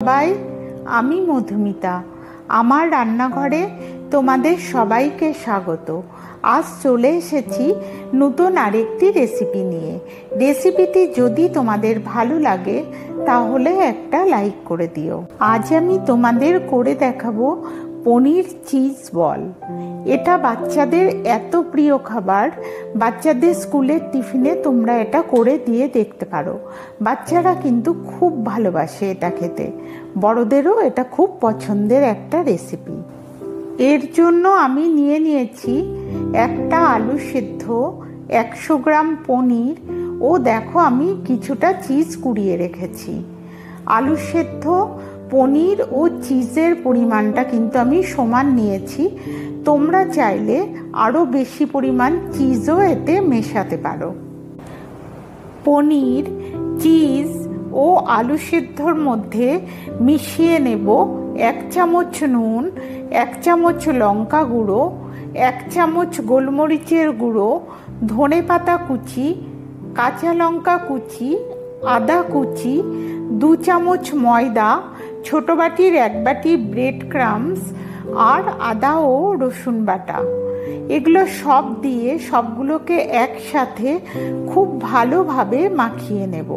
সবাই, আমি মধুমিতা। আমার রান্নাঘরে তোমাদের সবাইকে স্বাগত। আজ চলে এসেছি নতুন আরেকটি রেসিপি নিয়ে। রেসিপিটি যদি তোমাদের ভালো লাগে তাহলে একটা লাইক করে দিও। আজ আমি তোমাদের করে দেখাবো পনির চিজ বল। এটা বাচ্চাদের এত প্রিয় খাবার, বাচ্চাদের স্কুলের টিফিনে তোমরা এটা করে দিয়ে দেখতে পারো। বাচ্চারা কিন্তু খুব ভালোবাসে এটা খেতে, বড়দেরও এটা খুব পছন্দের একটা রেসিপি। এর জন্য আমি নিয়েছি একটা আলু সিদ্ধ, 100 গ্রাম পনির ও দেখো আমি কিছুটা চিজ কুড়িয়ে রেখেছি। আলু সেদ্ধ, পনির ও চিজের পরিমাণটা কিন্তু আমি সমান নিয়েছি। তোমরা চাইলে আরও বেশি পরিমাণ চিজও এতে মেশাতে পারো। পনির, চিজ ও আলু সিদ্ধর মধ্যে মিশিয়ে নেব 1 চামচ নুন, 1 চামচ লঙ্কা গুঁড়ো, 1 চামচ গোলমরিচের গুঁড়ো, ধনেপাতা কুচি, কাঁচা লঙ্কা কুচি, আদা কুচি, 2 চামচ ময়দা, ছোট বাটির 1 বাটি ব্রেড ক্রাম্বস আর আদা ও রসুন বাটা। এগুলো সব দিয়ে সবগুলোকে একসাথে খুব ভালোভাবে মাখিয়ে নেব।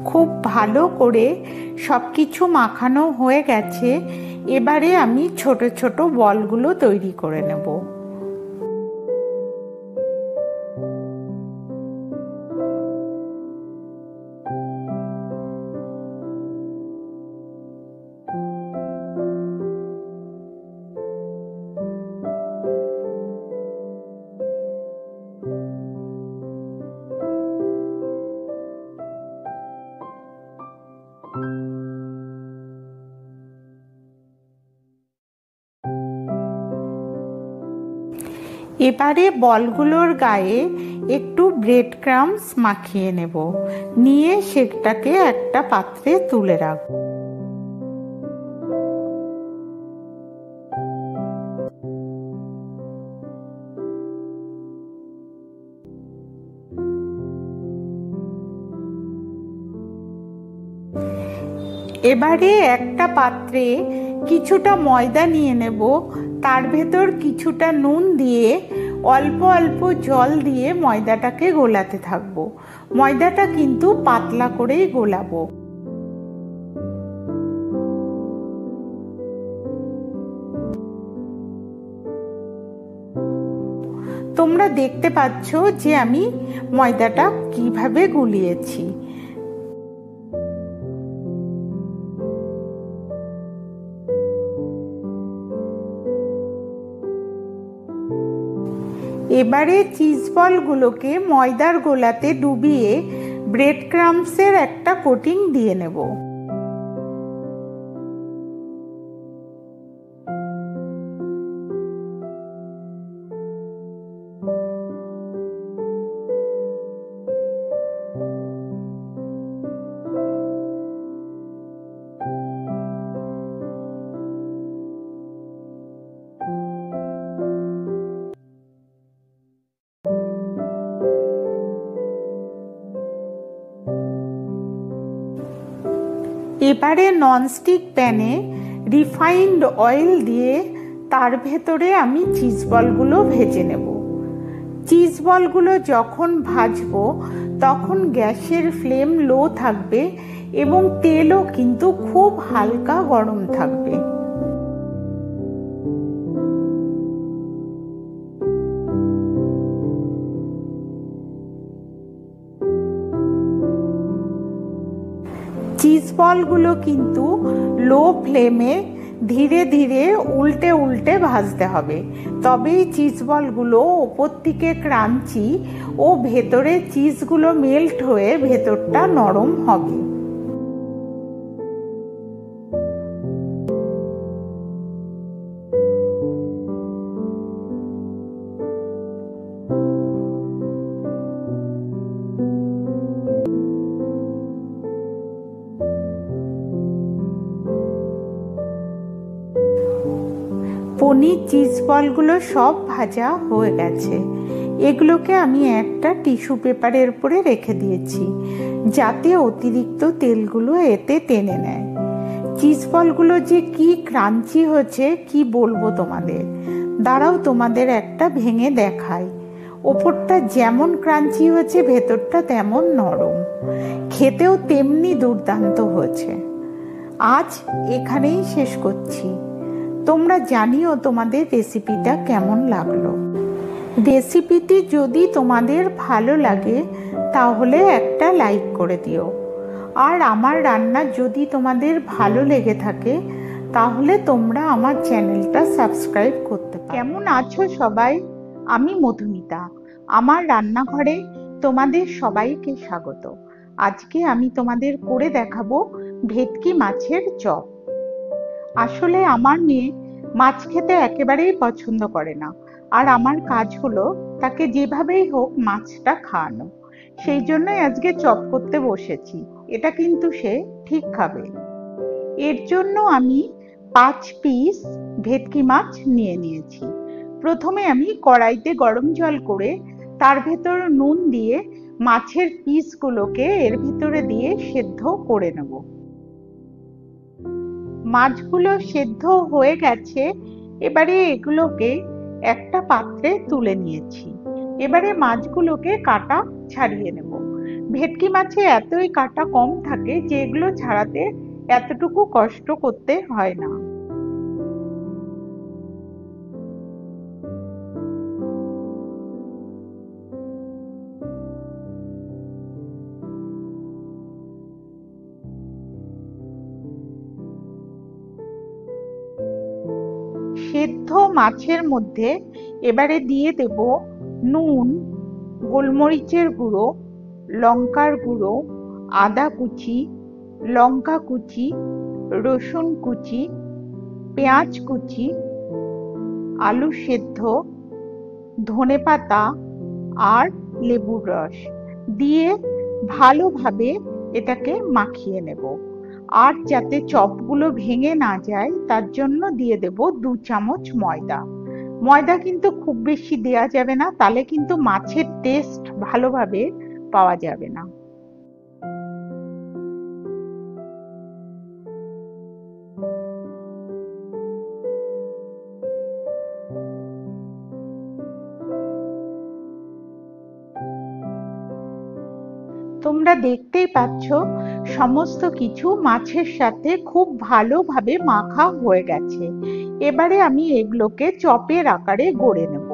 খুব ভালো করে সব কিছু মাখানো হয়ে গেছে। এবারে আমি ছোট ছোট বলগুলো তৈরি করে নেব। এবারে বলগুলোর গায়ে একটু ব্রেড ক্রাম্বস মাখিয়ে নেব, নিয়ে সেটাকে একটা পাত্রে তুলে রাখব। এবারে একটা পাত্রে কিছুটা ময়দা নিয়ে নেব, তার ভেতর কিছুটা নুন দিয়ে অল্প অল্প জল দিয়ে ময়দাটাকে গোলাতে থাকবো। ময়দাটা কিন্তু পাতলা করেই গোলাবো। তোমরা দেখতে পাচ্ছ যে আমি ময়দাটা কিভাবে গুলিয়েছি। এবারে চিজ বলগুলোকে ময়দার গোলাতে ডুবিয়ে ব্রেড ক্রাম্বসের একটা কোটিং দিয়ে নেব। এবারে ননস্টিক প্যানে রিফাইন্ড অয়েল দিয়ে তার ভেতরে আমি চিজ বলগুলো ভেজে নেব। চিজ বলগুলো যখন ভাজবো তখন গ্যাসের ফ্লেম লো থাকবে এবং তেলও কিন্তু খুব হালকা গরম থাকবে। চিজ বলগুলো কিন্তু লো ফ্লেমে ধীরে ধীরে উল্টে উল্টে ভাজতে হবে, তবেই চিজ বলগুলো ওপর থেকে ক্রাঞ্চি ও ভেতরে চিজগুলো মেল্ট হয়ে ভেতরটা নরম হবে। পনির চিজ বলগুলো সব ভাজা হয়ে গেছে। এগুলোকে আমি একটা টিস্যু পেপারের উপরে রেখে দিয়েছি, যাতে অতিরিক্ত তেলগুলো এতে টেনে নেয়। চিজ বলগুলো যে কি ক্রাঞ্চি হয়েছে কি বলবো তোমাদের। দাঁড়াও তোমাদের একটা ভেঙে দেখাই। ওপরটা যেমন ক্রাঞ্চি হয়েছে, ভেতরটা তেমন নরম, খেতেও তেমনি দুর্দান্ত হয়েছে। আজ এখানেই শেষ করছি। তোমরা জানিও তোমাদের রেসিপিটা কেমন লাগলো। রেসিপিটি যদি তোমাদের ভালো লাগে তাহলে একটা লাইক করে দিও। আর আমার রান্না যদি তোমাদের ভালো লেগে থাকে তাহলে তোমরা আমার চ্যানেলটা সাবস্ক্রাইব করতে পারো। কেমন আছো সবাই? আমি মধুমিতা। আমার রান্নাঘরে তোমাদের সবাইকে স্বাগত। আজকে আমি তোমাদের করে দেখাবো ভেটকি মাছের চপ। আসলে আমার মেয়ে মাছ খেতে একেবারেই পছন্দ করে না, আর আমার কাজ হলো তাকে যেভাবেই হোক মাছটা খাওয়ানো। সেই জন্যই আজকে চপ করতে বসেছি। এটা কিন্তু সে ঠিক খাবে। এর জন্য আমি 5 পিস ভেটকি মাছ নিয়ে নিয়েছি। প্রথমে আমি কড়াইতে গরম জল করে তার ভেতর নুন দিয়ে মাছের পিসগুলোকে এর ভিতরে দিয়ে সেদ্ধ করে নেব। মাছগুলো সেদ্ধ হয়ে গেছে। এবারে এগুলোকে একটা পাত্রে তুলে নিয়েছি। এবারে মাছগুলোকে কাটা ছাড়িয়ে নেব। ভেটকি মাছে এতই কাটা কম থাকে যে এগুলো ছাড়াতে এতটুকু কষ্ট করতে হয় না। সেদ্ধ মাছের মধ্যে এবারে দিয়ে দেব নুন, গোলমরিচের গুঁড়ো, লঙ্কার গুঁড়ো, আদা কুচি, লঙ্কা কুচি, রসুন কুচি, পেঁয়াজ কুচি, আলু সেদ্ধ, ধনেপাতা আর লেবুর রস দিয়ে ভালোভাবে এটাকে মাখিয়ে নেব। আর যাতে চপগুলো ভেঙে না যায় তার জন্য দিয়ে দেব 2 চামচ ময়দা। ময়দা কিন্তু খুব বেশি দেয়া যাবে না, তাহলে কিন্তু মাছের টেস্ট ভালোভাবে পাওয়া যাবে না। তোমরা দেখতেই পাচ্ছ সমস্ত কিছু মাছের সাথে খুব ভালোভাবে মাখা হয়ে গেছে। এবারে আমি এগুলোকে চপের আকারে গড়ে নেব।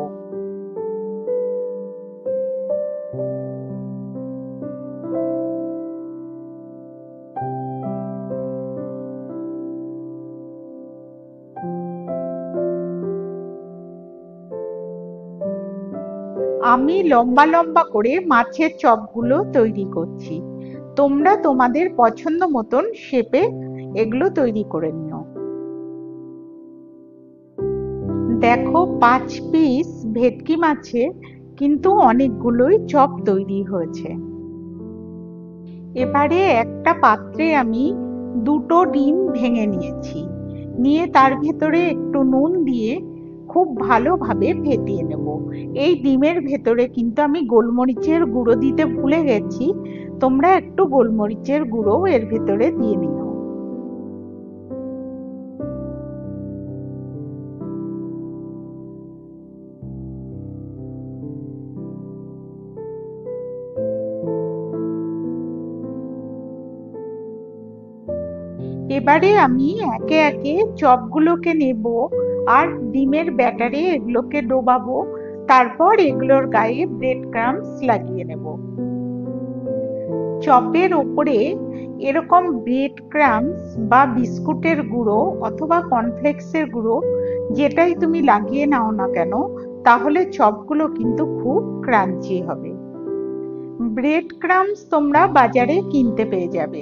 আমি লম্বা লম্বা করে মাছের চপগুলো তৈরি করছি। তোমরা তোমাদের পছন্দ মতন শেপে এগুলো তৈরি করে নিও। দেখো 5 পিস ভেটকি মাছে কিন্তু অনেকগুলোই চপ তৈরি হয়েছে। এবারে একটা পাত্রে আমি 2টো ডিম ভেঙে নিয়েছি। নিয়ে তার ভেতরে একটু নুন দিয়ে খুব ভালোভাবে ফেটিয়ে নেব। এই ডিমের ভেতরে কিন্তু আমি গোলমরিচের গুঁড়ো দিতে ভুলে গেছি। তোমরা একটু গোলমরিচের গুঁড়ো এর ভেতরে দিয়ে নিও। এবারে আমি একে একে চপগুলোকে নেব আর ডিমের ব্যাটারে এগুলোকে ডোবাবো। তারপর এগুলোর গায়ে ব্রেড ক্রাম্বস লাগিয়ে নেব। চপের ওপরে এরকম ব্রেড ক্রাম্বস বা বিস্কুটের গুঁড়ো অথবা কর্নফ্লেক্সের গুঁড়ো যেটাই তুমি লাগিয়ে নাও না কেন, তাহলে চপগুলো কিন্তু খুব ক্রাঞ্চি হবে। ব্রেড ক্রাম্বস তোমরা বাজারে কিনতে পেয়ে যাবে।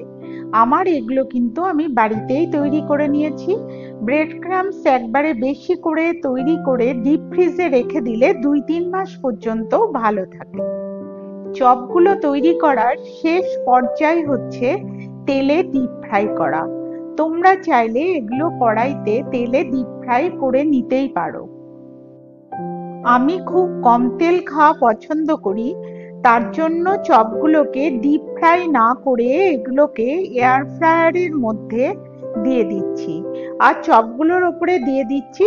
আমার এগুলো কিন্তু আমি বাড়িতেই তৈরি করে নিয়েছি। ব্রেড ক্রাম্বস একবারে বেশি করে তৈরি করে ডিপ ফ্রিজে রেখে দিলে 2-3 মাস পর্যন্ত ভালো থাকে। চপগুলো তৈরি করার শেষ পর্যায় হচ্ছে তেলে ডিপ ফ্রাই করা। তোমরা চাইলে এগুলো কড়াইতে তেলে ডিপ ফ্রাই করে নিতেই পারো। আমি খুব কম তেল খাওয়া পছন্দ করি, তার জন্য চপগুলোকে ডিপ ফ্রাই না করে এগুলোকে এয়ার ফ্রায়ারের মধ্যে দিয়ে দিচ্ছি। আর চপগুলোর উপরে দিয়ে দিচ্ছি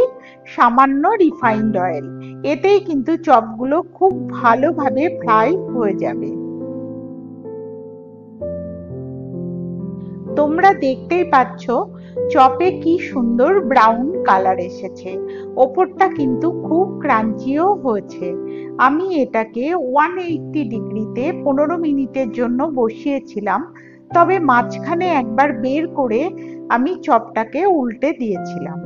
সামান্য রিফাইন্ড অয়েল। এতেই কিন্তু চপগুলো খুব ভালোভাবে ফ্রাই হয়ে যাবে। তোমরা দেখতেই পাচ্ছ চপে কি সুন্দর ব্রাউন কালার এসেছে, ওপরটা কিন্তু খুব ক্রাঞ্চিও হয়েছে। আমি এটাকে 180 ডিগ্রিতে 15 মিনিটের জন্য বসিয়েছিলাম, তবে মাঝখানে একবার বের করে আমি চপটাকে উল্টে দিয়েছিলাম।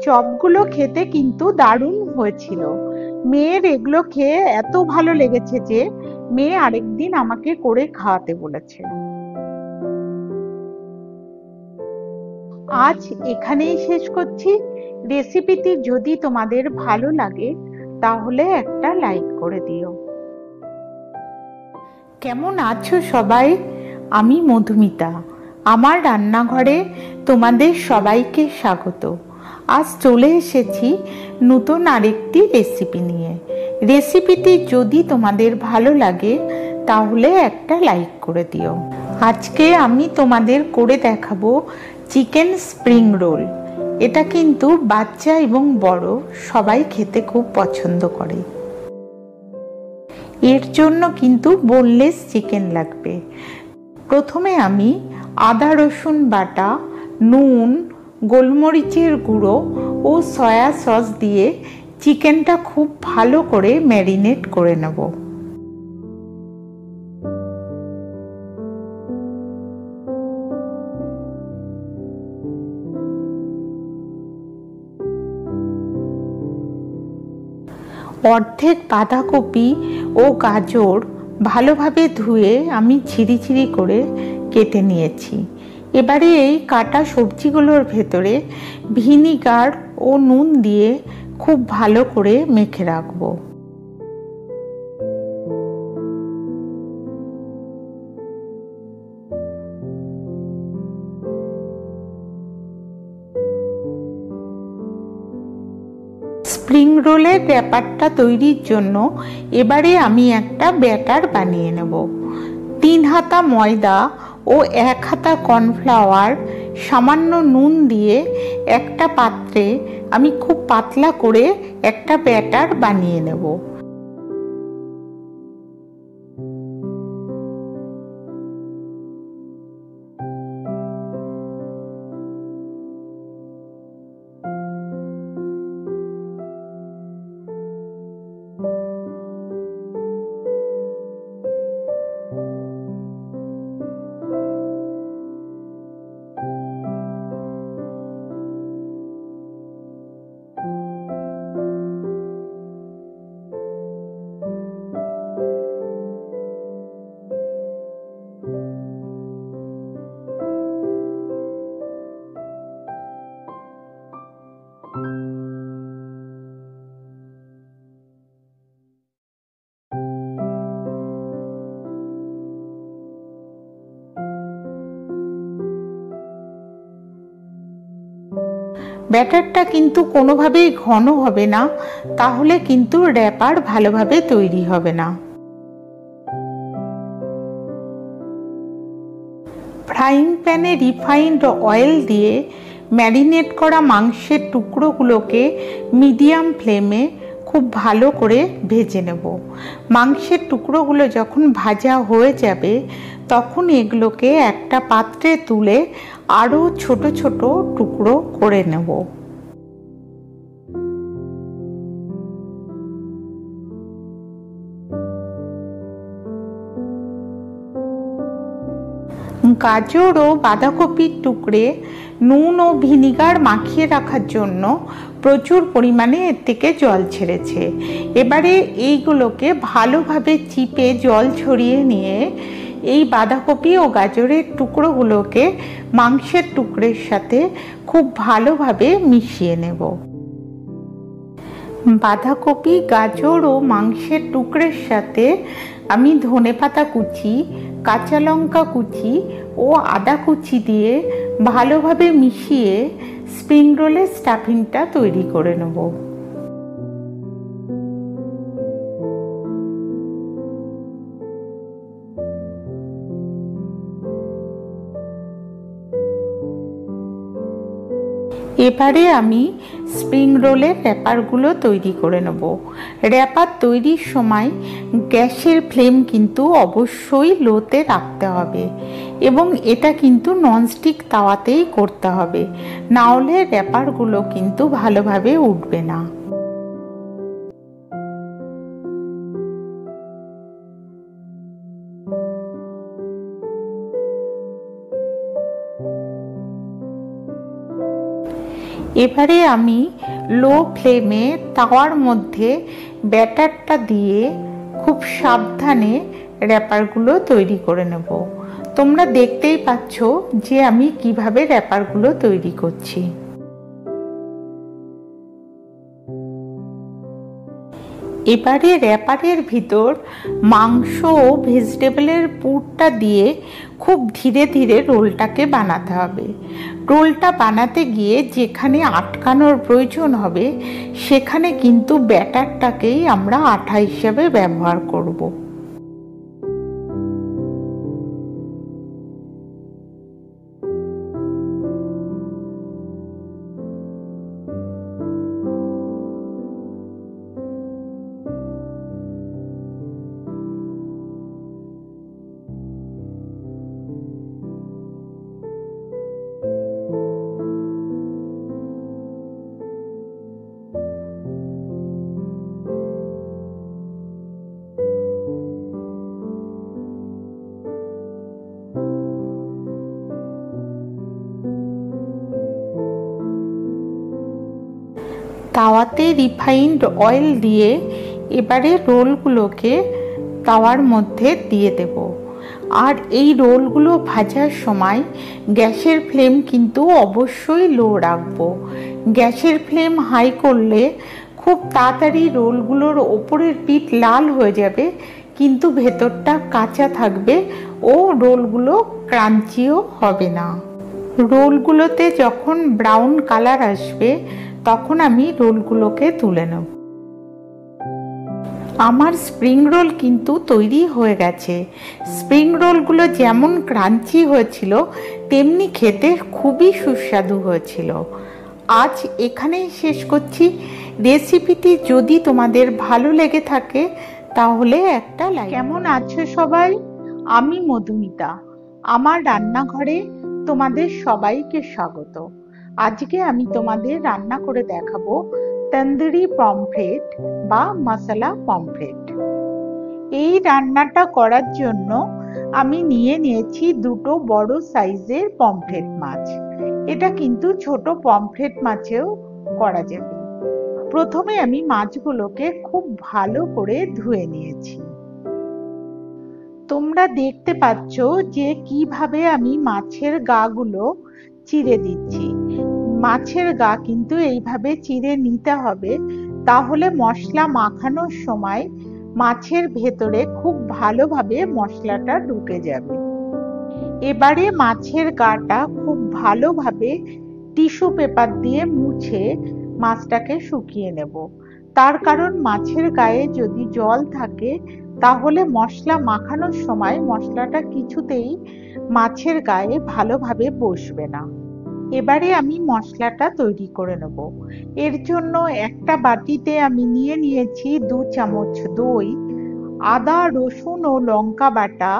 চপগুলো খেতে কিন্তু দারুণ হয়েছিল। মেয়ের এগুলো খেয়ে এত ভালো লেগেছে যে মেয়ে আরেকদিন আমাকে করে খাওয়াতে বলেছে। আজ এখানেই শেষ করছি। রেসিপিটি যদি তোমাদের ভালো লাগে তাহলে একটা লাইক করে দিও। কেমন আছো সবাই? আমি মধুমিতা। আমার রান্নাঘরে তোমাদের সবাইকে স্বাগত। আজ চলে এসেছি নতুন আরেকটি রেসিপি নিয়ে। রেসিপিটি যদি তোমাদের ভালো লাগে তাহলে একটা লাইক করে দিও। আজকে আমি তোমাদের করে দেখাবো চিকেন স্প্রিং রোল। এটা কিন্তু বাচ্চা এবং বড় সবাই খেতে খুব পছন্দ করে। এর জন্য কিন্তু বোনলেস চিকেন লাগবে। প্রথমে আমি আদা রসুন বাটা, নুন, গোলমরিচের গুঁড়ো ও সয়া সস দিয়ে চিকেনটা খুব ভালো করে ম্যারিনেট করে নেব। অর্ধেক বাঁধাকপি ও গাজর ভালোভাবে ধুয়ে আমি ঝিরিঝিরি করে কেটে নিয়েছি। এবারে এই কাটা সবজিগুলোর ভেতরে ভিনিগার ও নুন দিয়ে খুব ভালো করে মেখে রাখবো। স্প্রিং রোলের ব্যাপারটা তৈরির জন্য এবারে আমি একটা ব্যাটার বানিয়ে নেব। 3 হাতা ময়দা ও 1 হাতা কর্নফ্লাওয়ার সামান্য নুন দিয়ে একটা পাত্রে আমি খুব পাতলা করে একটা ব্যাটার বানিয়ে নেব। ব্যাটারটা কিন্তু কোনোভাবেই ঘন হবে না, তাহলে কিন্তু র্যাপার ভালোভাবে তৈরি হবে না। ফ্রাইং প্যানে রিফাইন্ড অয়েল দিয়ে ম্যারিনেট করা মাংসের টুকরোগুলোকে মিডিয়াম ফ্লেমে খুব ভালো করে ভেজে নেব। মাংসের টুকরোগুলো যখন ভাজা হয়ে যাবে তখন এগুলোকে একটা পাত্রে তুলে আরও ছোট ছোট টুকরো করে নেব। গাজর ও বাঁধাকপির টুকরে নুন ও ভিনিগার মাখিয়ে রাখার জন্য প্রচুর পরিমাণে এর থেকে জল ছেড়েছে। এবারে এইগুলোকে ভালোভাবে চিপে জল ছড়িয়ে নিয়ে এই বাঁধাকপি ও গাজরের টুকরোগুলোকে মাংসের টুকরের সাথে খুব ভালোভাবে মিশিয়ে নেব। বাঁধাকপি, গাজর ও মাংসের টুকরের সাথে আমি ধনেপাতা কুচি, কাঁচা লঙ্কা কুচি ও আদা কুচি দিয়ে ভালোভাবে মিশিয়ে স্প্রিং রোলের স্টাফিংটা তৈরি করে নেব। এবারে আমি স্প্রিং রোলের র্যাপারগুলো তৈরি করে নেব। র্যাপার তৈরির সময় গ্যাসের ফ্লেম কিন্তু অবশ্যই লোতে রাখতে হবে এবং এটা কিন্তু ননস্টিক তাওয়াতেই করতে হবে, না হলে র্যাপারগুলো কিন্তু ভালোভাবে উঠবে না। এবারে আমি লো ফ্লেমে তাওয়ার মধ্যে ব্যাটারটা দিয়ে খুব সাবধানে র্যাপারগুলো তৈরি করে নেব। তোমরা দেখতেই পাচ্ছ যে আমি কিভাবে র্যাপারগুলো তৈরি করছি। এবারে র্যাপারের ভিতর মাংস ও ভেজিটেবলের পুরটা দিয়ে খুব ধীরে ধীরে রোলটাকে বানাতে হবে। রোলটা বানাতে গিয়ে যেখানে আটকানোর প্রয়োজন হবে সেখানে কিন্তু ব্যাটারটাকেই আমরা আঠা হিসেবে ব্যবহার করব। তাওয়াতে রিফাইন্ড অয়েল দিয়ে এবারে রোলগুলোকে তাওয়ার মধ্যে দিয়ে দেব। আর এই রোলগুলো ভাজার সময় গ্যাসের ফ্লেম কিন্তু অবশ্যই লো রাখবো। গ্যাসের ফ্লেম হাই করলে খুব তাড়াতাড়ি রোলগুলোর ওপরের পিঠ লাল হয়ে যাবে, কিন্তু ভেতরটা কাঁচা থাকবে ও রোলগুলো ক্রাঞ্চিও হবে না। রোলগুলোতে যখন ব্রাউন কালার আসবে তখন আমি রোলগুলোকে তুলে নেব। আমার স্প্রিং রোল কিন্তু তৈরি হয়ে গেছে। স্প্রিং রোলগুলো যেমন ক্রাঞ্চি হয়েছিল তেমনি খেতে খুবই সুস্বাদু হয়েছিল। আজ এখানেই শেষ করছি। রেসিপিটি যদি তোমাদের ভালো লেগে থাকে তাহলে একটা লাইক। কেমন আছো সবাই? আমি মধুমিতা। আমার রান্নাঘরে তোমাদের সবাইকে স্বাগত। আজকে আমি তোমাদের রান্না করে দেখাবো তন্দুরি পমফ্রেট বা মশলা পমফ্রেট। এই রান্নাটা করার জন্য আমি নিয়ে নিয়েছি দুটো বড় সাইজের পমফ্রেট মাছ। এটা কিন্তু ছোট পমফ্রেট মাছেও করা যাবে। প্রথমে আমি মাছগুলোকে খুব ভালো করে ধুয়ে নিয়েছি। তোমরা দেখতে পাচ্ছ যে কিভাবে আমি মাছের গাগুলো চিড়ে দিচ্ছি। মাছের গা কিন্তু এইভাবে চিড়ে নিতে হবে, তাহলে মশলা মাখানোর সময় মাছের ভেতরে খুব ভালোভাবে মশলাটা ঢুকে যাবে। এবারে মাছের গাটা খুব ভালোভাবে টিস্যু পেপার দিয়ে মুছে মাছটাকে শুকিয়ে নেব। তার কারণ মাছের গায়ে যদি জল থাকে তাহলে মশলা মাখানোর সময় মশলাটা কিছুতেই মাছের গায়ে ভালোভাবে বসবে না। এবারে আমি মশলাটা তৈরি করে নেব। এর জন্য একটা বাটিতে আমি নিয়ে নিয়েছি 2 চামচ দই, আদা রসুন ও লঙ্কা বাটা,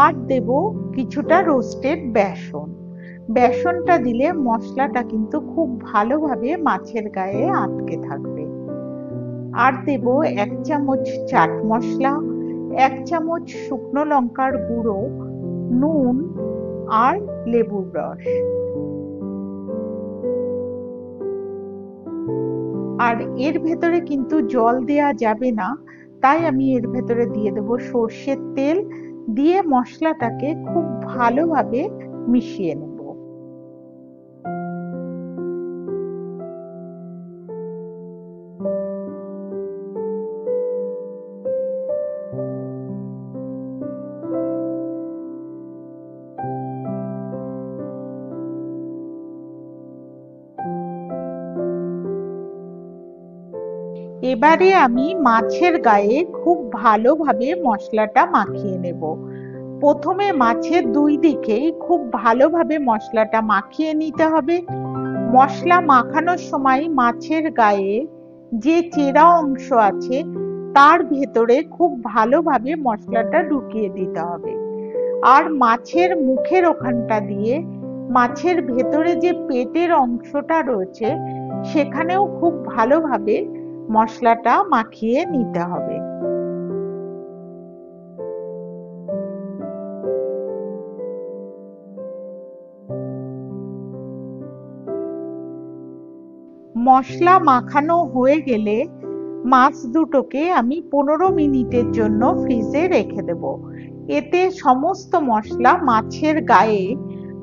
আর দেব কিছুটা রোস্টেড বেসন। বেসনটা দিলে মশলাটা কিন্তু খুব ভালোভাবে মাছের গায়ে আটকে থাকবে। আর দেব 1 চামচ চাট মশলা, 1 চামচ শুকনো লঙ্কার গুঁড়ো, নুন আর লেবুর রস। আর এর ভেতরে কিন্তু জল দেয়া যাবে না, তাই আমি এর ভেতরে দিয়ে দেব সর্ষের তেল, দিয়ে মশলাটাকে খুব ভালোভাবে মিশিয়ে নেব। এবারে আমি মাছের গায়ে খুব ভালোভাবে মশলাটা মাখিয়ে নেব। প্রথমে মাছের দুই দিকেই খুব ভালোভাবে মশলাটা মাখিয়ে নিতে হবে। মশলা মাখানোর সময় মাছের গায়ে যে চেরা অংশ আছে তার ভেতরে খুব ভালোভাবে মশলাটা ঢুকিয়ে দিতে হবে। আর মাছের মুখের ওখানটা দিয়ে মাছের ভেতরে যে পেটের অংশটা রয়েছে সেখানেও খুব ভালোভাবে মশলাটা মাখিয়ে নিতে হবে। মশলা মাখানো হয়ে গেলে মাছ দুটোকে আমি 15 মিনিটের জন্য ফ্রিজে রেখে দেব। এতে সমস্ত মশলা মাছের গায়ে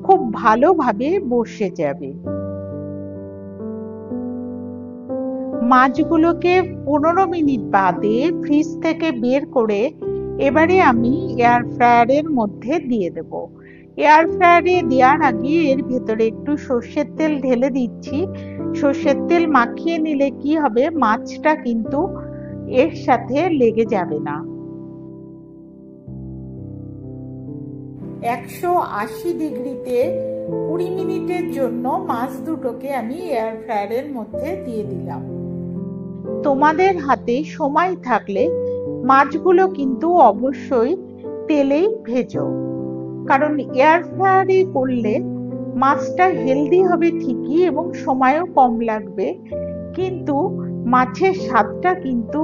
খুব ভালোভাবে বসে যাবে। মাছগুলোকে 15 মিনিট বাদে ফ্রিজ থেকে বের করে এবারে আমি এয়ার ফ্রায়ারের মধ্যে দিয়ে দেব। এয়ার ফ্রায়ারে দেওয়ার আগে এর ভেতরে একটু সর্ষের তেল ঢেলে দিচ্ছি। সর্ষের তেল মাখিয়ে নিলে কি হবে, মাছটা কিন্তু এর সাথে লেগে যাবে না। 180 ডিগ্রিতে 20 মিনিটের জন্য মাছ দুটোকে আমি এয়ার ফ্রায়ারের মধ্যে দিয়ে দিলাম। তোমাদের হাতে সময় থাকলে মাছগুলো কিন্তু অবশ্যই তেলেই ভেজো, কারণ এয়ার ফ্রায়ারে করলে মাছটা হেলদি হবে ঠিকই এবং সময়ও কম লাগবে, কিন্তু মাছের স্বাদটা কিন্তু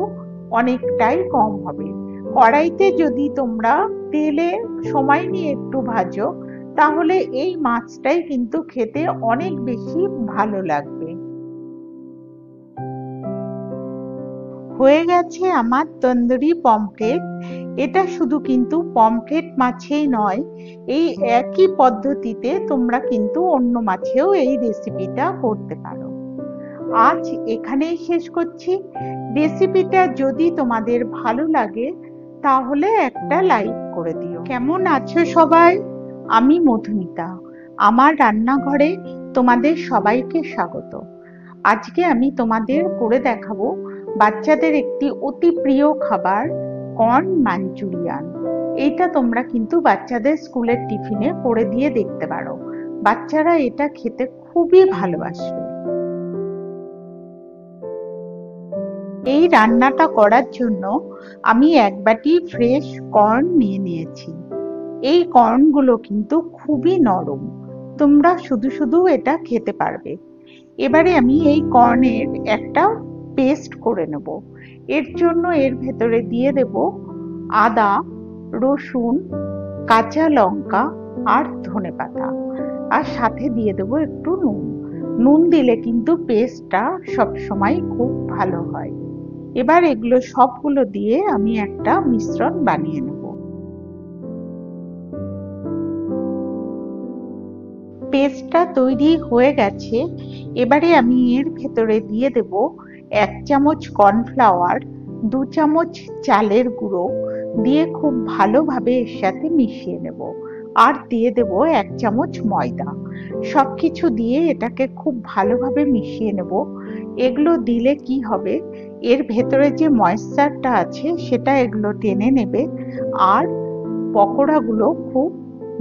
অনেকটাই কম হবে। কড়াইতে যদি তোমরা তেলে সময় নিয়ে একটু ভাজো তাহলে এই মাছটাই কিন্তু খেতে অনেক বেশি ভালো লাগবে। হয়ে গেছে আমার তন্দুরি পমফ্রেট। এটা শুধু কিন্তু পমফ্রেট মাছেই নয়, এই একই পদ্ধতিতে তোমরা কিন্তু অন্য মাছেও এই রেসিপিটা করতে পারো। আজ এখানেই শেষ করছি। রেসিপিটা যদি তোমাদের ভালো লাগে তাহলে একটা লাইক করে দিও। কেমন আছো সবাই? আমি মধুমিতা, আমার রান্নাঘরে তোমাদের সবাইকে স্বাগত। আজকে আমি তোমাদের করে দেখাবো বাচ্চাদের একটি অতি প্রিয় খাবার, কর্ন মাঞ্চুরিয়ান। এইটা তোমরা কিন্তু বাচ্চাদের স্কুলের টিফিনে করে দিয়ে দেখতে পারো। বাচ্চারা এটা খেতে খুবই ভালোবাসবে। এই রান্নাটা করার জন্য আমি এক বাটি ফ্রেশ কর্ন নিয়ে নিয়েছি। এই কর্নগুলো কিন্তু খুবই নরম, তোমরা শুধু শুধু এটা খেতে পারবে। এবারে আমি এই কর্নের একটা পেস্ট করে নেব। এর জন্য এর ভেতরে দিয়ে দেব আদা, রসুন, কাঁচা লঙ্কা আর ধনেপাতা, আর সাথে দিয়ে দেব একটু নুন। নুন দিলে কিন্তু পেস্টটা সবসময় খুব ভালো হয়। এবার এগুলো সবগুলো দিয়ে আমি একটা মিশ্রণ বানিয়ে নেব। পেস্টটা তৈরি হয়ে গেছে। এবারে আমি এর ভেতরে দিয়ে দেব 1 চামচ কর্নফ্লাওয়ার, 2 চামচ চালের গুঁড়ো দিয়ে খুব ভালোভাবে এর সাথে মিশিয়ে নেব। আর দিয়ে দেব 1 চামচ ময়দা। সবকিছু দিয়ে এটাকে খুব ভালোভাবে মিশিয়ে নেব। এগুলো দিলে কি হবে, এর ভেতরে যে ময়েশ্চারটা আছে সেটা এগুলো টেনে নেবে আর পকোড়াগুলো খুব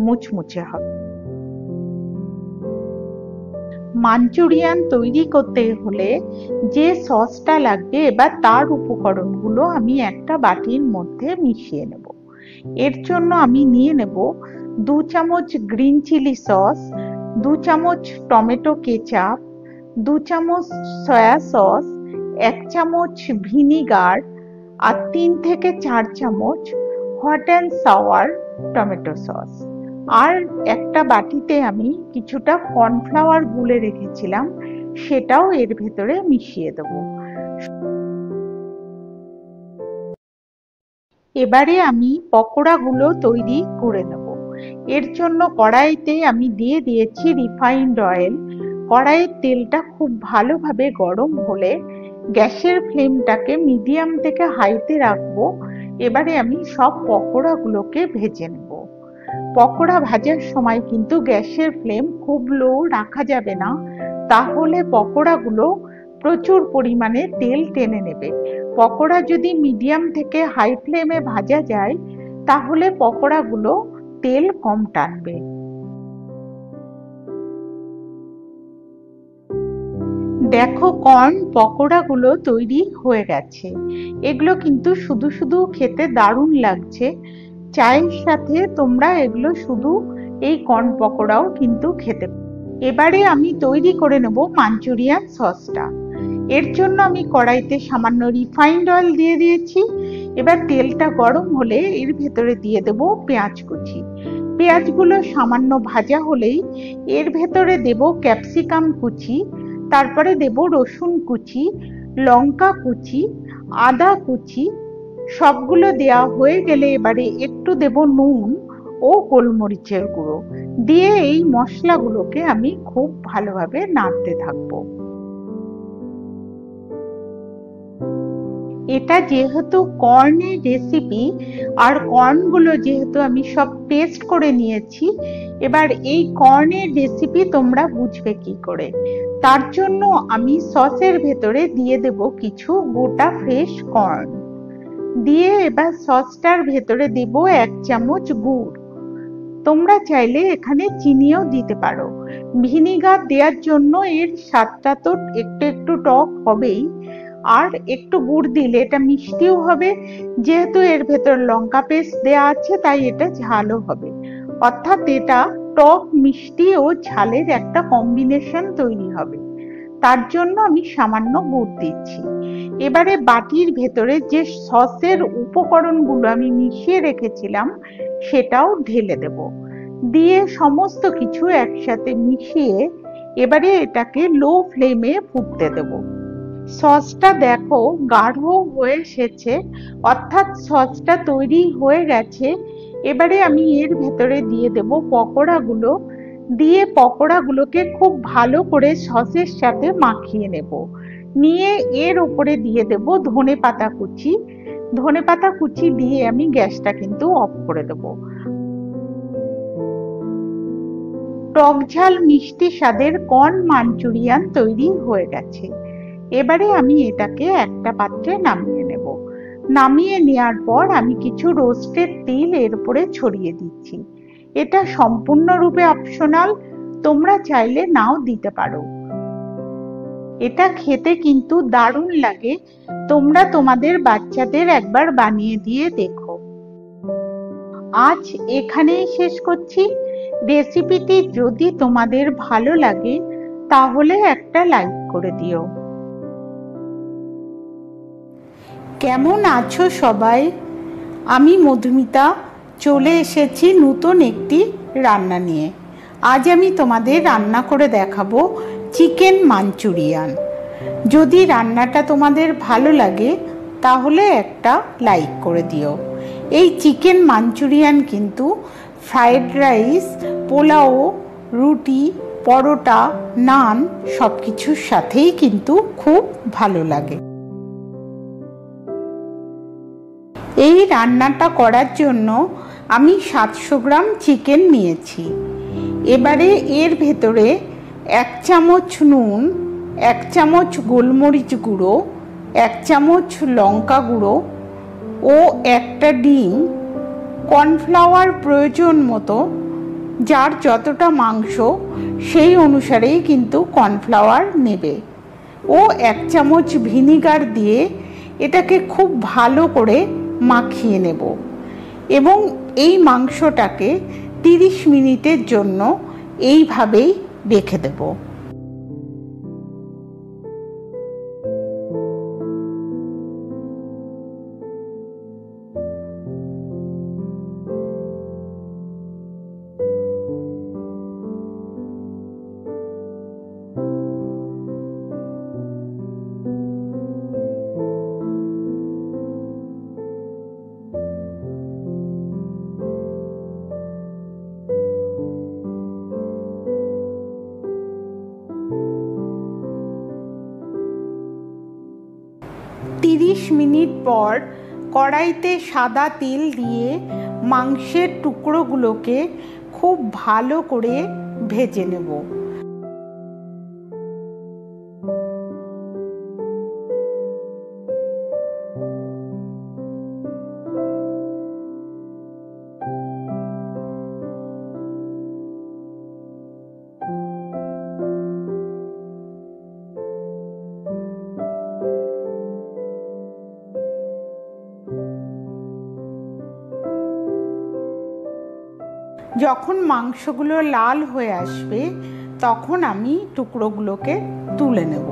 মুচমুচে হবে। মাঞ্চুরিয়ান তৈরি করতে হলে যে সসটা লাগবে এবার তার উপকরণগুলো আমি একটা বাটির মধ্যে মিশিয়ে নেব। এর জন্য আমি নিয়ে নেব 2 চামচ গ্রিন চিলি সস, 2 চামচ টমেটো কেচাপ, 2 চামচ সয়া সস, 1 চামচ ভিনিগার আর 3 থেকে 4 চামচ hot and sour tomato sauce. আর একটা বাটিতে আমি কিছুটা কর্নফ্লাওয়ার গুলে রেখেছিলাম, সেটাও এর ভেতরে মিশিয়ে দেব। এবারে আমি পকোড়াগুলো তৈরি করে নেব। এর জন্য কড়াইতে আমি দিয়ে দিয়েছি রিফাইন্ড অয়েল। কড়াইয়ের তেলটা খুব ভালোভাবে গরম হলে গ্যাসের ফ্লেমটাকে মিডিয়াম থেকে হাইতে রাখবো। এবারে আমি সব পকোড়াগুলোকে ভেজে নেব। পকোড়া ভাজার সময় কিন্তু গ্যাসের ফ্লেম খুব লো রাখা যাবে না, তাহলে পকোড়াগুলো প্রচুর পরিমাণে তেল টেনে নেবে। পকোড়া যদি মিডিয়াম থেকে হাই ফ্লেমে ভাজা যায় তাহলে পকোড়াগুলো তেল কম টানবে। দেখো কর্ন পকোড়াগুলো তৈরি হয়ে গেছে। এগুলো কিন্তু শুধু শুধু খেতে দারুণ লাগছে। চায়ের সাথে তোমরা এগুলো শুধু এই কর্ন পকোড়াও কিন্তু খেতে পারো। এবারে আমি তৈরি করে নেব মাঞ্চুরিয়ান সসটা। এর জন্য আমি কড়াইতে সামান্য রিফাইন্ড অয়েল দিয়ে দিয়েছি। এবার তেলটা গরম হলে এর ভেতরে দিয়ে দেব পেঁয়াজ কুচি। পেঁয়াজগুলো সামান্য ভাজা হলেই এর ভেতরে দেব ক্যাপসিকাম কুচি, তারপরে দেব রসুন কুচি, লঙ্কা কুচি, আদা কুচি। সবগুলো দেওয়া হয়ে গেলে এবারে একটু দেব নুন ও গোলমরিচের গুঁড়ো দিয়ে এই মশলাগুলোকে আমি খুব ভালোভাবে নাড়তে থাকবো। এটা যেহেতু কর্নের রেসিপি আর কর্নগুলো যেহেতু আমি সব পেস্ট করে নিয়েছি, এবার এই কর্নের রেসিপি তোমরা বুঝবে কি করে। তার জন্য আমি সসের ভেতরে দিয়ে দেব কিছু গোটা ফ্রেশ কর্ন দিয়ে এবার সসটার ভেতরে দেব 1 চামচ গুড়। তোমরা চাইলে এখানে চিনিও দিতে পারো। ভিনিগার দেওয়ার জন্য এর স্বাদটা তো একটু একটু টক হবেই, আর একটু গুড় দিলে এটা মিষ্টিও হবে। যেহেতু এর ভেতর লঙ্কা পেস্ট দেওয়া আছে তাই এটা ঝালও হবে, অর্থাৎ এটা টক মিষ্টি ও ঝালের একটা কম্বিনেশন তৈরি হবে। তার জন্য আমি সামান্য গুড় দিচ্ছি। এবারে বাটির ভেতরে যে সসের উপকরণগুলো আমি মিশিয়ে রেখেছিলাম সেটাও ঢেলে দেব। দিয়ে সমস্ত কিছু একসাথে মিশিয়ে এবারে এটাকে লো ফ্লেমে ফুটতে দেব। সসটা দেখো গাঢ় হয়ে এসেছে, অর্থাৎ সসটা তৈরি হয়ে গেছে। এবারে আমি এর ভেতরে দিয়ে দেব পকোড়াগুলো, দিয়ে পকোড়াগুলোকে খুব ভালো করে সসের সাথে মাখিয়ে নেব। নিয়ে এর উপরে দিয়ে দেব ধনেপাতা কুচি। ধনেপাতা কুচি দিয়ে আমি গ্যাসটা কিন্তু অফ করে দেব। টক ঝাল মিষ্টি স্বাদের কর্ন মাঞ্চুরিয়ান তৈরি হয়ে গেছে। এবারে আমি এটাকে একটা পাত্রে নামিয়ে নেব। নামিয়ে নেওয়ার পর আমি কিছু রোস্টেড তিল এর উপরে ছড়িয়ে দিচ্ছি। এটা সম্পূর্ণরূপে অপশনাল, তোমরা চাইলে নাও দিতে পারো। এটা খেতে কিন্তু দারুণ লাগে। তোমরা তোমাদের বাচ্চাদের একবার বানিয়ে দিয়ে দেখো। আজ এখানেই শেষ করছি। রেসিপিটি যদি তোমাদের ভালো লাগে তাহলে একটা লাইক করে দিও। কেমন আছো সবাই? আমি মধুমিতা চলে এসেছি নতুন একটি রান্না নিয়ে। আজ আমি তোমাদের রান্না করে দেখাবো চিকেন মাঞ্চুরিয়ান। যদি রান্নাটা তোমাদের ভালো লাগে তাহলে একটা লাইক করে দিও। এই চিকেন মাঞ্চুরিয়ান কিন্তু ফ্রাইড রাইস, পোলাও, রুটি, পরোটা, নান সব কিছুর সাথেই কিন্তু খুব ভালো লাগে। এই রান্নাটা করার জন্য আমি 700 গ্রাম চিকেন নিয়েছি। এবারে এর ভেতরে 1 চামচ নুন, 1 চামচ গোলমরিচ গুঁড়ো, 1 চামচ লঙ্কা গুঁড়ো ও একটা ডিম, কর্নফ্লাওয়ার প্রয়োজন মতো, যার যতটা মাংস সেই অনুসারেই কিন্তু কর্নফ্লাওয়ার নেবে, ও 1 চামচ ভিনিগার দিয়ে এটাকে খুব ভালো করে মাখিয়ে নেব এবং এই মাংসটাকে 30 মিনিটের জন্য এইভাবেই রেখে দেব। মিনিট পর কড়াইতে সাদা তেল দিয়ে মাংসের টুকরোগুলোকে খুব ভালো করে ভেজে নেব। যখন মাংসগুলো লাল হয়ে আসবে তখন আমি টুকরোগুলোকে তুলে নেব।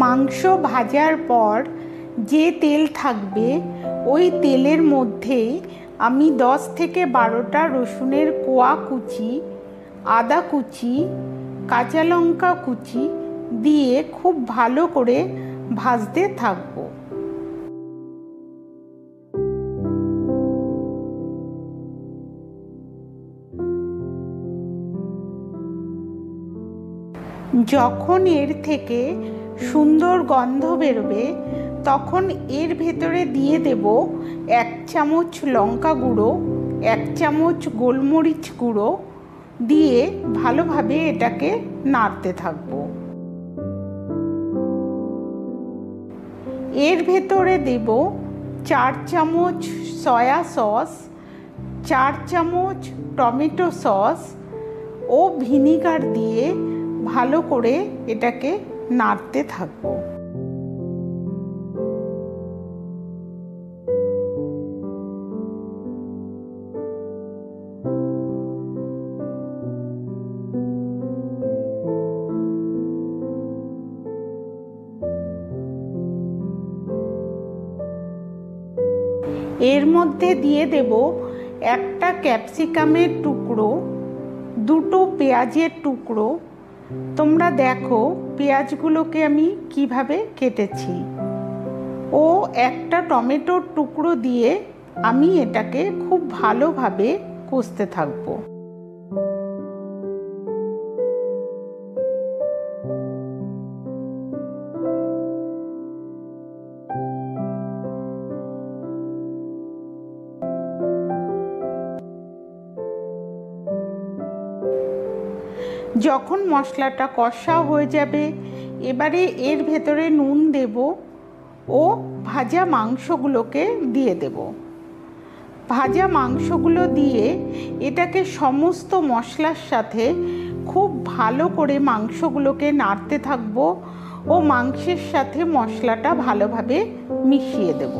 মাংস ভাজার পর যে তেল থাকবে ওই তেলের মধ্যেই আমি 10 থেকে 12টা রসুনের কোয়া কুচি, আদা কুচি, কাঁচা লঙ্কা কুচি দিয়ে খুব ভালো করে ভাজতে থাকবো। যখন এর থেকে সুন্দর গন্ধ বেরোবে তখন এর ভেতরে দিয়ে দেব 1 চামচ লঙ্কা গুঁড়ো, 1 চামচ গোলমরিচ গুঁড়ো দিয়ে ভালোভাবে এটাকে নাড়তে থাকব। এর ভেতরে দেব 4 চামচ সয়া সস, 4 চামচ টমেটো সস ও ভিনিগার দিয়ে ভালো করে এটাকে নাড়তে থাকবো। এর মধ্যে দিয়ে দেব 1টা ক্যাপসিকামের টুকরো, 2টো পেঁয়াজের টুকরো। তোমরা দেখো পেঁয়াজগুলোকে আমি কিভাবে কেটেছি, ও 1টা টমেটোর টুকরো দিয়ে আমি এটাকে খুব ভালোভাবে কষতে থাকবো। যখন মশলাটা কষা হয়ে যাবে এবারে এর ভেতরে নুন দেব ও ভাজা মাংসগুলোকে দিয়ে দেব। ভাজা মাংসগুলো দিয়ে এটাকে সমস্ত মশলার সাথে খুব ভালো করে মাংসগুলোকে নাড়তে থাকবো ও মাংসের সাথে মশলাটা ভালোভাবে মিশিয়ে দেব।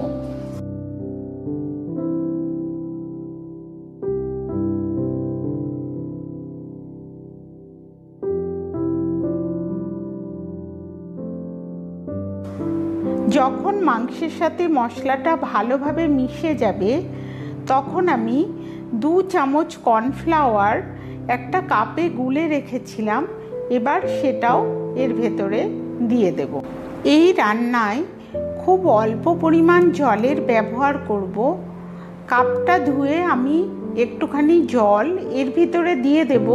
যখন মাংসের সাথে মশলাটা ভালোভাবে মিশে যাবে তখন আমি 2 চামচ কর্নফ্লাওয়ার একটা কাপে গুলে রেখেছিলাম, এবার সেটাও এর ভেতরে দিয়ে দেব। এই রান্নায় খুব অল্প পরিমাণ জলের ব্যবহার করব। কাপটা ধুয়ে আমি একটুখানি জল এর ভিতরে দিয়ে দেব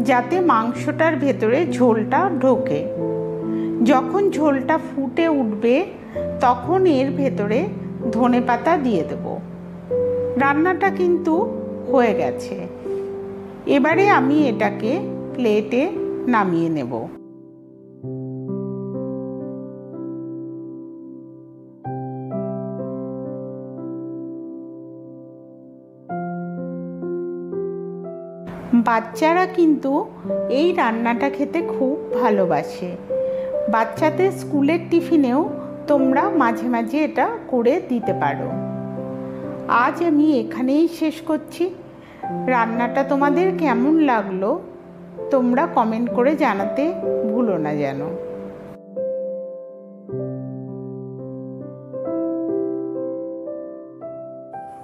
যাতে মাংসটার ভেতরে ঝোলটা ঢোকে। যখন ঝোলটা ফুটে উঠবে তখন এর ভেতরে ধনেপাতা দিয়ে দেব। রান্নাটা কিন্তু হয়ে গেছে। এবারে আমি এটাকে প্লেটে নামিয়ে নেব। বাচ্চারা কিন্তু এই রান্নাটা খেতে খুব ভালোবাসে। বাচ্চাদের স্কুলের টিফিনেও তোমরা মাঝে মাঝে এটা করে দিতে পারো। আজ আমি এখানেই শেষ করছি। রান্নাটা তোমাদের কেমন লাগলো তোমরা কমেন্ট করে জানাতে ভুলো না যেন।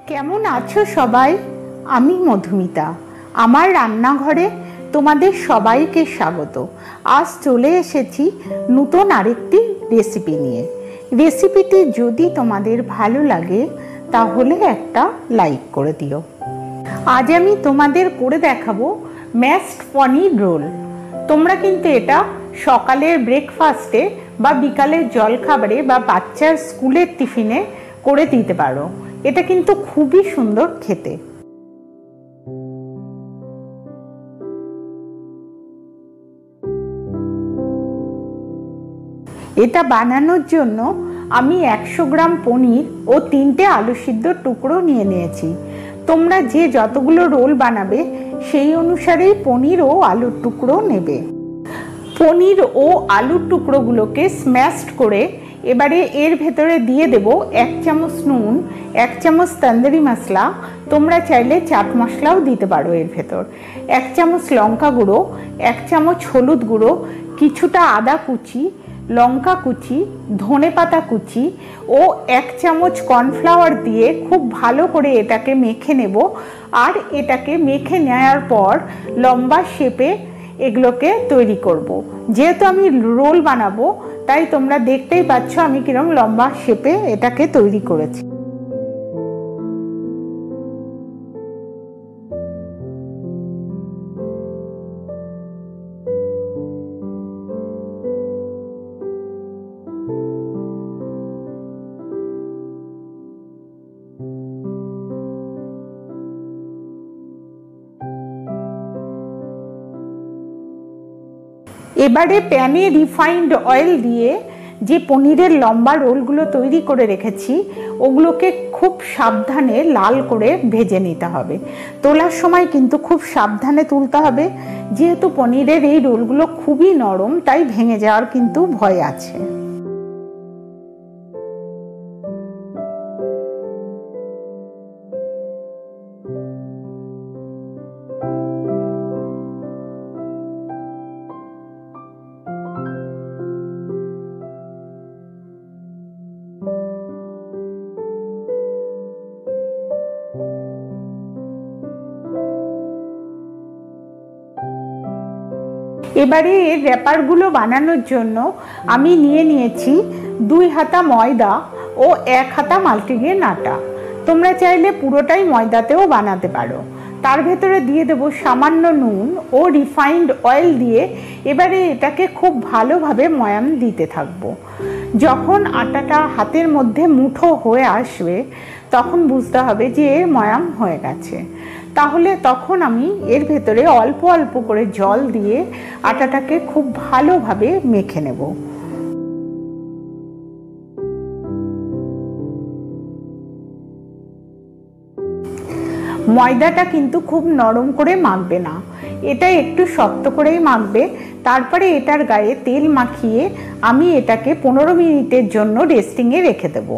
কেমন আছো সবাই? আমি মধুমিতা। আমার রান্নাঘরে তোমাদের সবাইকে স্বাগত। আজ চলে এসেছি নতুন আরেকটি রেসিপি নিয়ে। রেসিপিটি যদি তোমাদের ভালো লাগে তাহলে একটা লাইক করে দিও। আজ আমি তোমাদের করে দেখাবো ম্যাশড পনির রোল। তোমরা কিন্তু এটা সকালের ব্রেকফাস্টে বা বিকালের জলখাবারে বা বাচ্চার স্কুলের টিফিনে করে দিতে পারো। এটা কিন্তু খুবই সুন্দর খেতে। এটা বানানোর জন্য আমি 100 গ্রাম পনির ও 3টে আলু সিদ্ধ টুকরো নিয়ে নিয়েছি। তোমরা যে যতগুলো রোল বানাবে সেই অনুসারেই পনির ও আলুর টুকরো নেবে। পনির ও আলুর টুকরোগুলোকে স্ম্যাশড করে এবারে এর ভেতরে দিয়ে দেব 1 চামচ নুন, 1 চামচ তন্দুরি মশলা, তোমরা চাইলে চাট মশলাও দিতে পারো এর ভেতর, 1 চামচ লঙ্কা গুঁড়ো, 1 চামচ হলুদ গুঁড়ো, কিছুটা আদা কুচি, লঙ্কা কুচি, ধনে পাতা কুচি ও 1 চামচ কর্নফ্লাওয়ার দিয়ে খুব ভালো করে এটাকে মেখে নেব। আর এটাকে মেখে নেওয়ার পর লম্বা শেপে এগুলোকে তৈরি করব। যেহেতু আমি রোল বানাবো তাই তোমরা দেখতেই পাচ্ছ আমি কিরকম লম্বা শেপে এটাকে তৈরি করেছি। এবারে প্যানে রিফাইন্ড অয়েল দিয়ে যে পনিরের লম্বা রোলগুলো তৈরি করে রেখেছি ওগুলোকে খুব সাবধানে লাল করে ভেজে নিতে হবে। তোলার সময় কিন্তু খুব সাবধানে তুলতে হবে, যেহেতু পনিরের এই রোলগুলো খুবই নরম তাই ভেঙে যাওয়ার কিন্তু ভয় আছে। এবারে এর র্যাপারগুলো বানানোর জন্য আমি নিয়ে নিয়েছি 2 হাতা ময়দা ও 1 হাতা মাল্টিগ্রেন আটা। তোমরা চাইলে পুরোটাই ময়দাতেও বানাতে পারো। তার ভেতরে দিয়ে দেব সামান্য নুন ও রিফাইন্ড অয়েল দিয়ে এবারে এটাকে খুব ভালোভাবে ময়াম দিতে থাকবো। যখন আটাটা হাতের মধ্যে মুঠো হয়ে আসবে তখন বুঝতে হবে যে এর ময়াম হয়ে গেছে। তাহলে তখন আমি এর ভেতরে অল্প অল্প করে জল দিয়ে আটাটাকে খুব ভালোভাবে মেখে নেব। ময়দাটা কিন্তু খুব নরম করে মাখবে না, এটা একটু শক্ত করেই মাখবে। তারপরে এটার গায়ে তেল মাখিয়ে আমি এটাকে 15 মিনিটের জন্য রেস্টিংয়ে রেখে দেবো।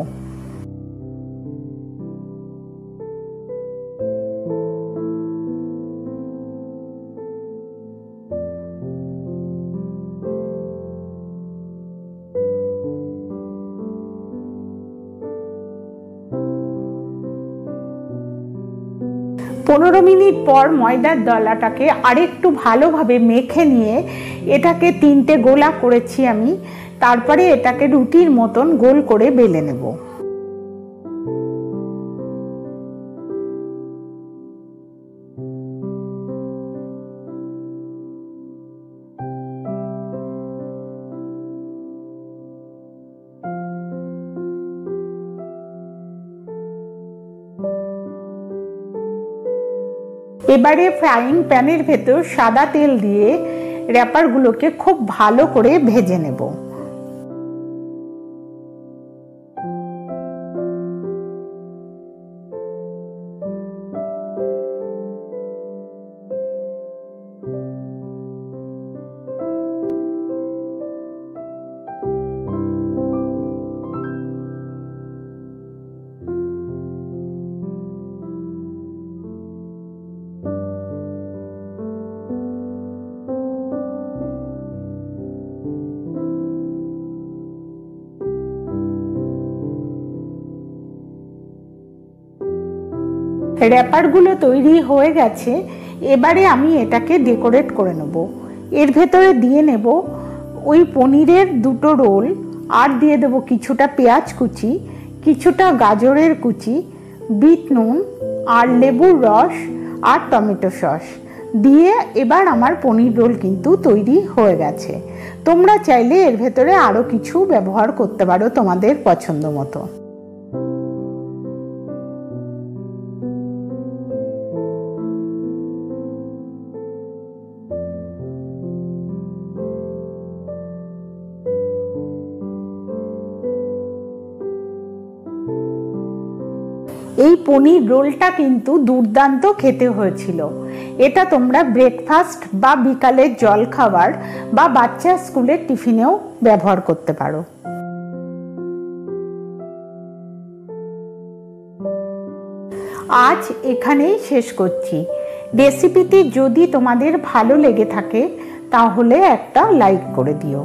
পনেরো মিনিট পর ময়দার দলাটাকে আরেকটু ভালোভাবে মেখে নিয়ে এটাকে 3টে গোলা করেছি আমি। তারপরে এটাকে রুটির মতন গোল করে বেলে নেব। এবারে ফ্রাইং প্যানের ভেতর সাদা তেল দিয়ে র্যাপারগুলোকে খুব ভালো করে ভেজে নেব। র্যাপারগুলো তৈরি হয়ে গেছে। এবারে আমি এটাকে ডেকোরেট করে নেব। এর ভেতরে দিয়ে নেব ওই পনিরের 2টো রোল, আর দিয়ে দেব কিছুটা পেঁয়াজ কুচি, কিছুটা গাজরের কুচি, বিট নুন আর লেবুর রস আর টমেটো সস দিয়ে এবার আমার পনির রোল কিন্তু তৈরি হয়ে গেছে। তোমরা চাইলে এর ভেতরে আরও কিছু ব্যবহার করতে পারো তোমাদের পছন্দ মতো। এই পনির রোলটা কিন্তু দুর্দান্ত খেতে হয়েছিল। এটা তোমরা ব্রেকফাস্ট বা বিকালের জলখাবার বা বাচ্চা স্কুলের টিফিনেও ব্যবহার করতে পারো। আজ এখানেই শেষ করছি। রেসিপিটি যদি তোমাদের ভালো লেগে থাকে তাহলে একটা লাইক করে দিও।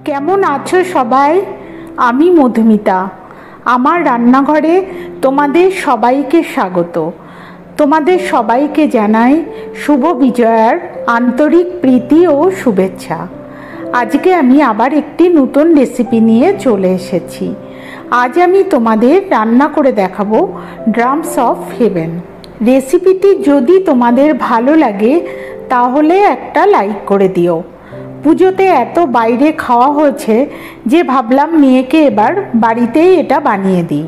কেমন আছো সবাই? আমি মধুমিতা। আমার রান্নাঘরে তোমাদের সবাইকে স্বাগত। তোমাদের সবাইকে জানাই শুভ বিজয়ার আন্তরিক প্রীতি ও শুভেচ্ছা। আজকে আমি আবার একটি নতুন রেসিপি নিয়ে চলে এসেছি। আজ আমি তোমাদের রান্না করে দেখাবো ড্রামস অফ হেভেন। রেসিপিটি যদি তোমাদের ভালো লাগে তাহলে একটা লাইক করে দিও। পুজোতে এত বাইরে খাওয়া হয়েছে যে ভাবলাম মেয়েকে এবার বাড়িতেই এটা বানিয়ে দিই।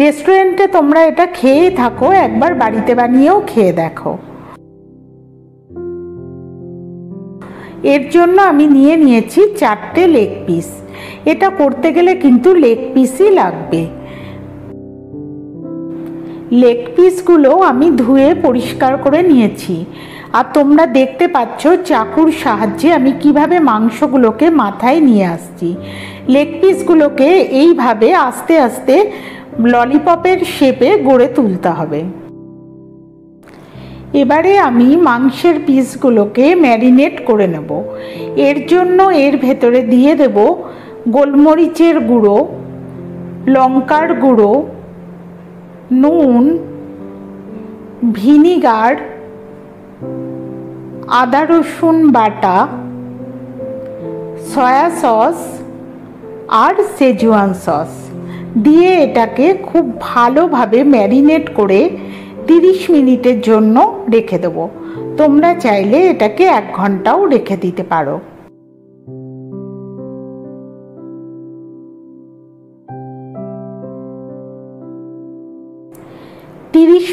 রেস্টুরেন্টে তোমরা এটা খেয়ে থাকো, একবার বাড়িতে বানিয়েও খেয়ে দেখো। এর জন্য আমি নিয়েছি 4টে লেগ পিস। এটা করতে গেলে কিন্তু লেগ পিসই লাগবে। লেগ পিসগুলো আমি ধুয়ে পরিষ্কার করে নিয়েছি। আর তোমরা দেখতে পাচ্ছ চাকুর সাহায্যে আমি কিভাবে মাংসগুলোকে মাথায় নিয়ে আসছি। লেগ পিসগুলোকে এইভাবে আস্তে আস্তে ললিপপের শেপে গড়ে তুলতে হবে। এবারে আমি মাংসের পিসগুলোকে ম্যারিনেট করে নেব। এর জন্য এর ভেতরে দিয়ে দেব গোলমরিচের গুঁড়ো, লঙ্কার গুঁড়ো, নুন, ভিনিগার, আদা রসুন বাটা, সয়া সস আর সেজওয়ান সস দিয়ে এটাকে খুব ভালোভাবে ম্যারিনেট করে 30 মিনিটের জন্য রেখে দেব। তোমরা চাইলে এটাকে 1 ঘন্টাও রেখে দিতে পারো।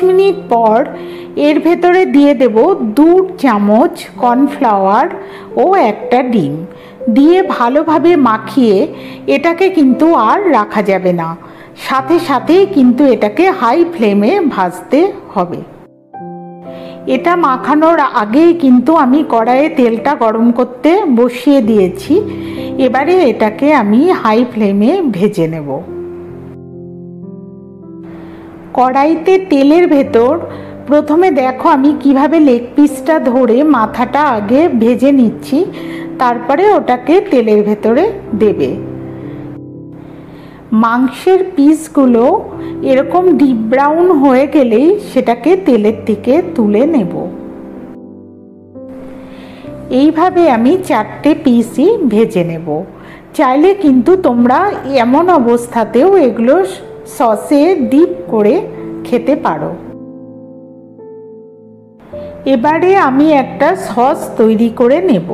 মিনিট পর এর ভেতরে দিয়ে দেব 2 চামচ কর্নফ্লাওয়ার ও একটা ডিম দিয়ে ভালোভাবে মাখিয়ে এটাকে কিন্তু আর রাখা যাবে না। সাথে সাথেই কিন্তু এটাকে হাই ফ্লেমে ভাজতে হবে। এটা মাখানোর আগেই কিন্তু আমি কড়াইয়ে তেলটা গরম করতে বসিয়ে দিয়েছি। এবারে এটাকে আমি হাই ফ্লেমে ভেজে নেব। কড়াইতে তেলের ভেতর প্রথমে দেখো আমি কিভাবে লেগ পিসটা ধরে মাথাটা আগে ভেজে নিচ্ছি, তারপরে ওটাকে তেলের ভেতরে দেবে। মাংসের পিসগুলো এরকম ডিপ ব্রাউন হয়ে গেলেই সেটাকে তেলের থেকে তুলে নেব। এইভাবে আমি 4টে পিসই ভেজে নেব। চাইলে কিন্তু তোমরা এমন অবস্থাতেও এগুলো সসে ডিপ করে খেতে পারো। এবারে আমি একটা সস তৈরি করে নেব।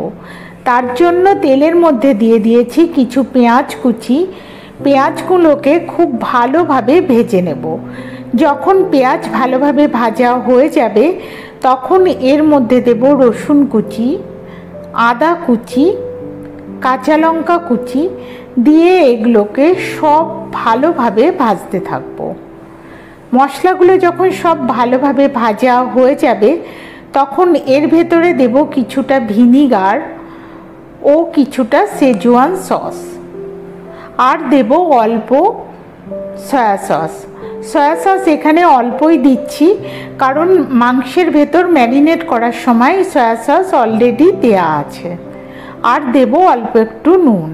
তার জন্য তেলের মধ্যে দিয়ে দিয়েছি কিছু পেঁয়াজ কুচি। পেঁয়াজগুলোকে খুব ভালোভাবে ভেজে নেব। যখন পেঁয়াজ ভালোভাবে ভাজা হয়ে যাবে তখন এর মধ্যে দেব রসুন কুচি, আদা কুচি, কাঁচা লঙ্কা কুচি দিয়ে এগুলোকে সব ভালোভাবে ভাজতে থাকবো। মশলাগুলো যখন সব ভালোভাবে ভাজা হয়ে যাবে তখন এর ভেতরে দেব কিছুটা ভিনিগার ও কিছুটা সেজওয়ান সস আর দেব অল্প সয়া সস। সয়া সস এখানে অল্পই দিচ্ছি কারণ মাংসের ভেতর ম্যারিনেট করার সময় সয়া সস অলরেডি দেয়া আছে। আর দেব অল্প একটু নুন।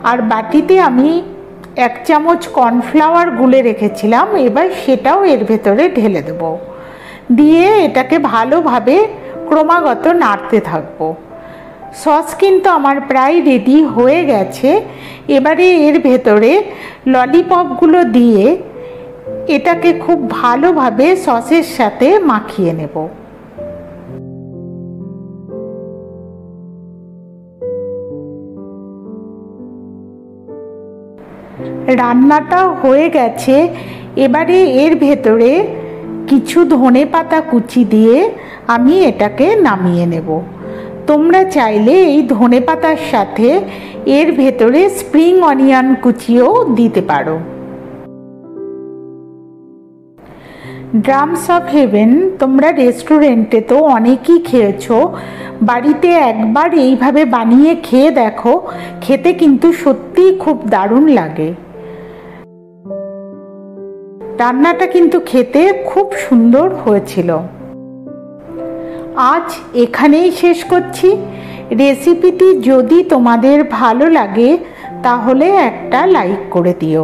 আর বাটিতে আমি 1 চামচ কর্নফ্লাওয়ার গুলে রেখেছিলাম, এবার সেটাও এর ভেতরে ঢেলে দেব। দিয়ে এটাকে ভালোভাবে ক্রমাগত নাড়তে থাকবো। সস কিন্তু আমার প্রায় রেডি হয়ে গেছে। এবারে এর ভেতরে ললিপপগুলো দিয়ে এটাকে খুব ভালোভাবে সসের সাথে মাখিয়ে নেব। রান্নাটা হয়ে গেছে। এবারে এর ভেতরে কিছু ধনেপাতা কুচি দিয়ে আমি এটাকে নামিয়ে নেব। তোমরা চাইলে এই ধনেপাতার সাথে এর ভেতরে স্প্রিং অনিয়ন কুচিও দিতে পারো। ড্রামস অফ হেভেন তোমরা রেস্টুরেন্টে তো অনেকই খেয়েছো, বাড়িতে একবার এইভাবে বানিয়ে খেয়ে দেখো, খেতে কিন্তু সত্যিই খুব দারুণ লাগে। রান্নাটা কিন্তু খেতে খুব সুন্দর হয়েছিল। আজ এখানেই শেষ করছি। রেসিপিটি যদি তোমাদের ভালো লাগে তাহলে একটা লাইক করে দিও।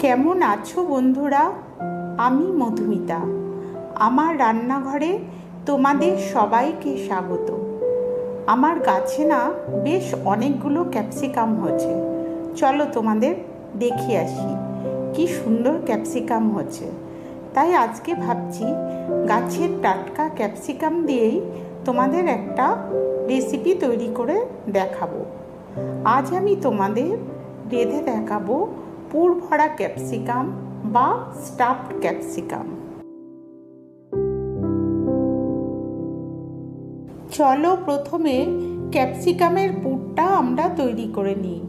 কেমন আছো বন্ধুরা? আমি মধুমিতা। আমার রান্নাঘরে তোমাদের সবাইকে স্বাগত। আমার গাছে না বেশ অনেকগুলো ক্যাপসিকাম হয়েছে। চলো তোমাদের দেখিয়ে আসি কি সুন্দর ক্যাপসিকাম হচ্ছে। তাই আজকে ভাবছি গাছের টাটকা ক্যাপসিকাম দিয়েই তোমাদের একটা রেসিপি তৈরি করে দেখাবো। আজ আমি তোমাদের রেঁধে দেখাবো পুর ভরা ক্যাপসিকাম বা স্টাফড ক্যাপসিকাম। চলো প্রথমে ক্যাপসিকামের পুরটা আমরা তৈরি করে নিই।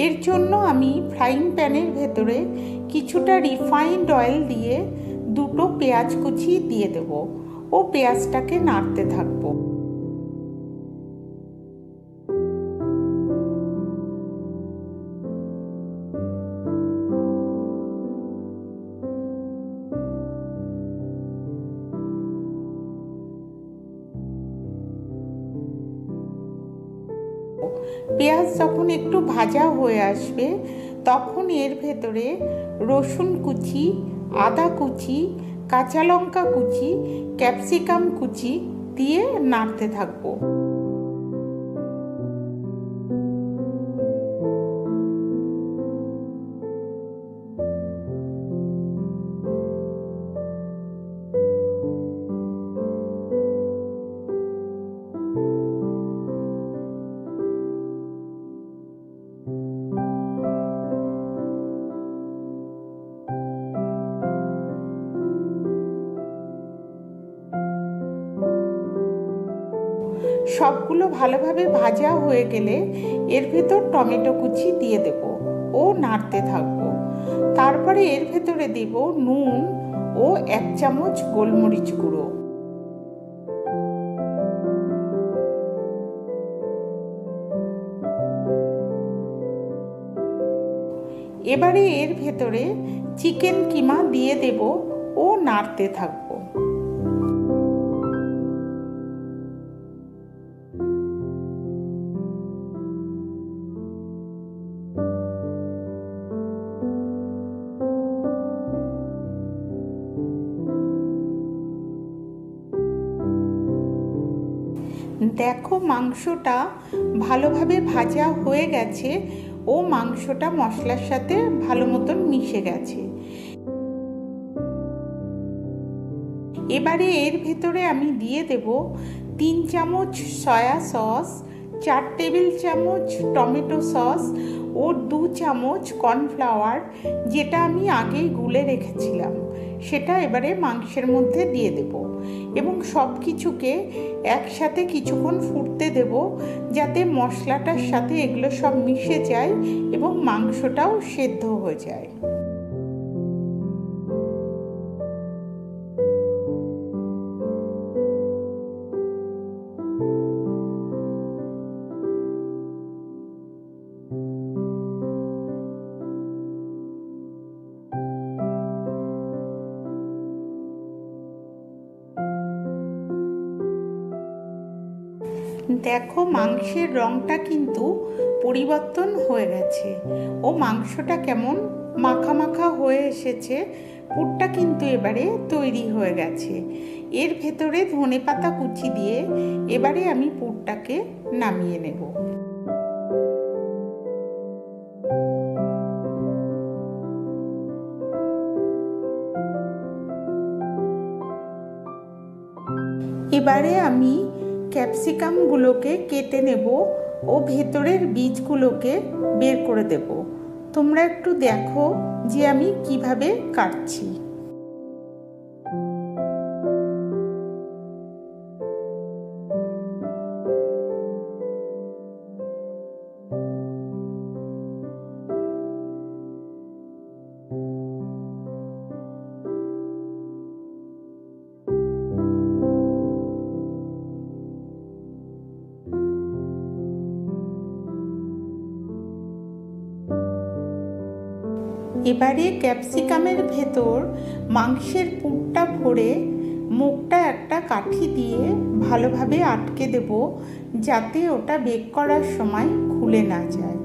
এর জন্য আমি ফ্রাইং প্যানের ভেতরে কিছুটা রিফাইন্ড অয়েল দিয়ে দুটো পেঁয়াজ কুচি দিয়ে দেব ও পেঁয়াজটাকে নাড়তে থাকবো। পেঁয়াজ যখন একটু ভাজা হয়ে আসবে তখন এর ভেতরে রসুন কুচি, আদা কুচি, কাঁচা লঙ্কা কুচি, ক্যাপসিকাম কুচি দিয়ে নাড়তে থাকবো। সবগুলো ভালোভাবে ভাজা হয়ে গেলে এর ভেতর টমেটো কুচি দিয়ে দেব ও নাড়তে থাকবো। তারপরে এর ভেতরে দেব নুন ও 1 চামচ গোলমরিচ গুঁড়ো। এবারে এর ভেতরে চিকেন কিমা দিয়ে দেব ও নাড়তে থাকবো। দেখো মাংসটা ভালোভাবে ভাজা হয়ে গেছে ও মাংসটা মশলার সাথে ভালো মতন মিশে গেছে। এবারে এর ভেতরে আমি দিয়ে দেব 3 চামচ সয়া সস, 4 টেবিল চামচ টমেটো সস ও 2 চামচ কর্নফ্লাওয়ার, যেটা আমি আগেই গুলে রেখেছিলাম সেটা এবারে মাংসের মধ্যে দিয়ে দেব এবং সব কিছুকে একসাথে কিছুক্ষণ ফুটতে দেব যাতে মশলাটার সাথে এগুলো সব মিশে যায় এবং মাংসটাও সেদ্ধ হয়ে যায়। দেখো মাংসের রংটা কিন্তু পরিবর্তন হয়ে গেছে ও মাংসটা কেমন মাখা মাখা হয়ে এসেছে। পুরটা কিন্তু এবারে তৈরি হয়ে গেছে। এর ভেতরে ধনেপাতা কুচি দিয়ে এবারে আমি পুরটাকে নামিয়ে নেব। এবারে আমি ক্যাপসিকামগুলোকে কেটে নেব ও ভেতরের বীজগুলোকে বের করে দেব। তোমরা একটু দেখো যে আমি কিভাবে কাটছি। এবারে ক্যাপসিকামের ভেতর মাংসের পুরটা ভরে মুখটা একটা কাঠি দিয়ে ভালোভাবে আটকে দেব, যাতে ওটা বেক করার সময় খুলে না যায়।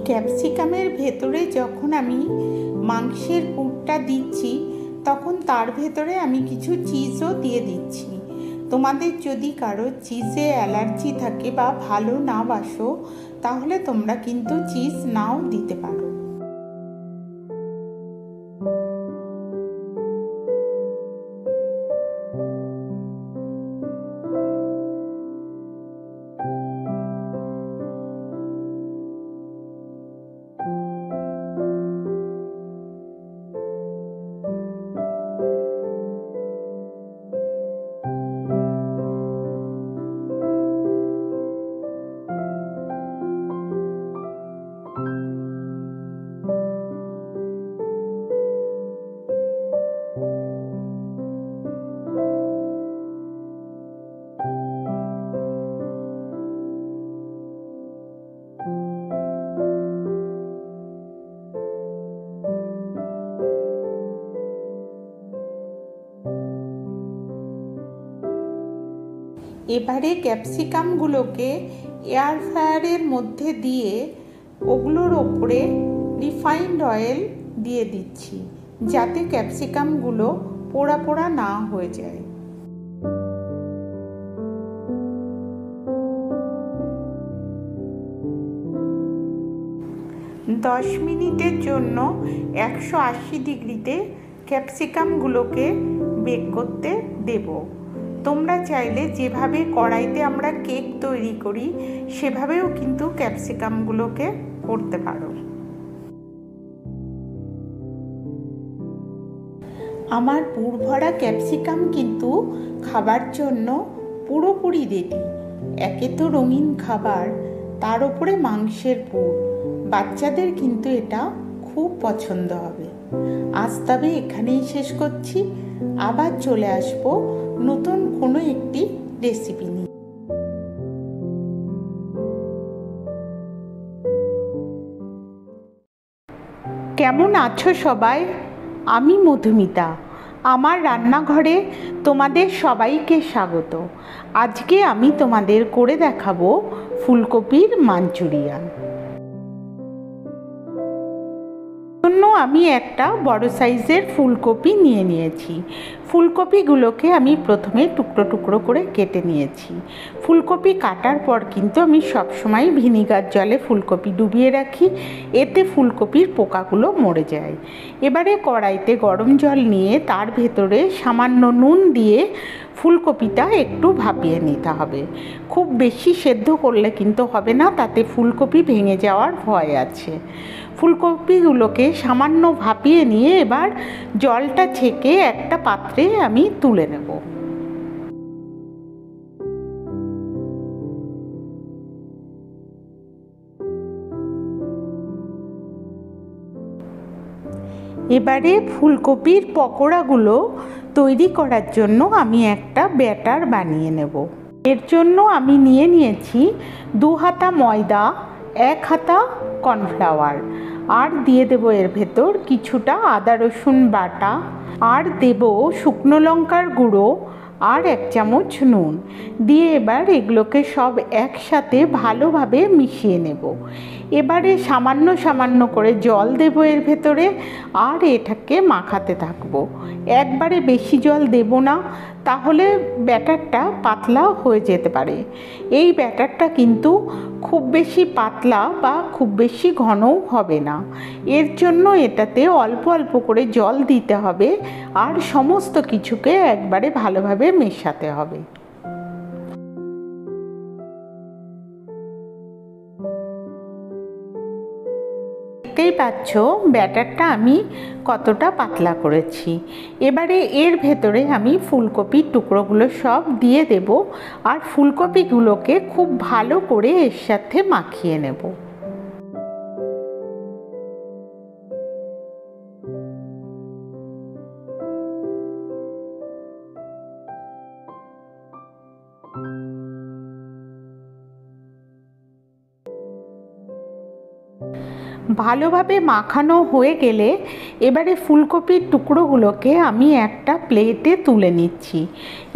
ক্যাপসিকামের ভেতরে যখন আমি মাংসের পুরটা দিচ্ছি তখন তার ভেতরে আমি কিছু চিজও দিয়ে দিচ্ছি। তোমাদের যদি কারো চিজে অ্যালার্জি থাকে বা ভালো না বাসো তাহলে তোমরা কিন্তু চিজ নাও দিতে পারো। এবারে ক্যাপসিকামগুলোকে এয়ার ফ্রায়ারের মধ্যে দিয়ে ওগুলোর ওপরে রিফাইন্ড অয়েল দিয়ে দিচ্ছি, যাতে ক্যাপসিকামগুলো পোড়া পোড়া না হয়ে যায়। দশ মিনিটের জন্য 180 ডিগ্রিতে ক্যাপসিকামগুলোকে বেক করতে দেব। তোমরা চাইলে যেভাবে কড়াইতে আমরা কেক তৈরি করি সেভাবেও কিন্তু ক্যাপসিকামগুলোকে করতে পারো। আমার পুর ভরা ক্যাপসিকাম কিন্তু খাবার জন্য পুরোপুরি রেডি। একে তো রঙিন খাবার, তার উপরে মাংসের পুর, বাচ্চাদের কিন্তু এটা খুব পছন্দ হবে। আজ তবে এখানেই শেষ করছি, আবার চলে আসবো নতুন কোনো একটি রেসিপি নিয়ে। কেমন আছো সবাই? আমি মধুমিতা। আমার রান্নাঘরে তোমাদের সবাইকে স্বাগত। আজকে আমি তোমাদের করে দেখাবো ফুলকপির মাঞ্চুরিয়ান। জন্য আমি একটা বড় সাইজের ফুলকপি নিয়ে নিয়েছি। ফুলকপিগুলোকে আমি প্রথমে টুকরো টুকরো করে কেটে নিয়েছি। ফুলকপি কাটার পর কিন্তু আমি সবসময় ভিনিগার জলে ফুলকপি ডুবিয়ে রাখি, এতে ফুলকপির পোকাগুলো মরে যায়। এবারে কড়াইতে গরম জল নিয়ে তার ভেতরে সামান্য নুন দিয়ে ফুলকপিটা একটু ভাপিয়ে নিতে হবে। খুব বেশি সেদ্ধ করলে কিন্তু হবে না, তাতে ফুলকপি ভেঙে যাওয়ার ভয় আছে। ফুলকপিগুলোকে সামান্য ভাপিয়ে নিয়ে এবার জলটা ছেঁকে একটা পাত্রে আমি তুলে নেব। এবারে ফুলকপির পকোড়াগুলো তৈরি করার জন্য আমি একটা ব্যাটার বানিয়ে নেব। এর জন্য আমি নিয়েছি 2 হাতা ময়দা, 1 হাতা কর্নফ্লাওয়ার আর দিয়ে দেবো এর ভেতর কিছুটা আদা রসুন বাটা, আর দেব শুকনো লঙ্কার গুঁড়ো, আর 1 চামচ নুন দিয়ে এবার এগুলোকে সব একসাথে ভালোভাবে মিশিয়ে নেব। এবারে সামান্য সামান্য করে জল দেব এর ভেতরে, আর এটাকে মাখাতে থাকবো। একবারে বেশি জল দেব না, তাহলে ব্যাটারটা পাতলা হয়ে যেতে পারে। এই ব্যাটারটা কিন্তু খুব বেশি পাতলা বা খুব বেশি ঘনও হবে না। এর জন্য এটাতে অল্প অল্প করে জল দিতে হবে, আর সমস্ত কিছুকে একবারে ভালোভাবে মেশাতে হবে। দেখতেই পাচ্ছ ব্যাটারটা আমি কতটা পাতলা করেছি। এবারে এর ভেতরে আমি ফুলকপির টুকরোগুলো সব দিয়ে দেব, আর ফুলকপিগুলোকে খুব ভালো করে এর সাথে মাখিয়ে নেব। ভালোভাবে মাখানো হয়ে গেলে এবারে ফুলকপির টুকরোগুলোকে আমি একটা প্লেটে তুলে নিচ্ছি।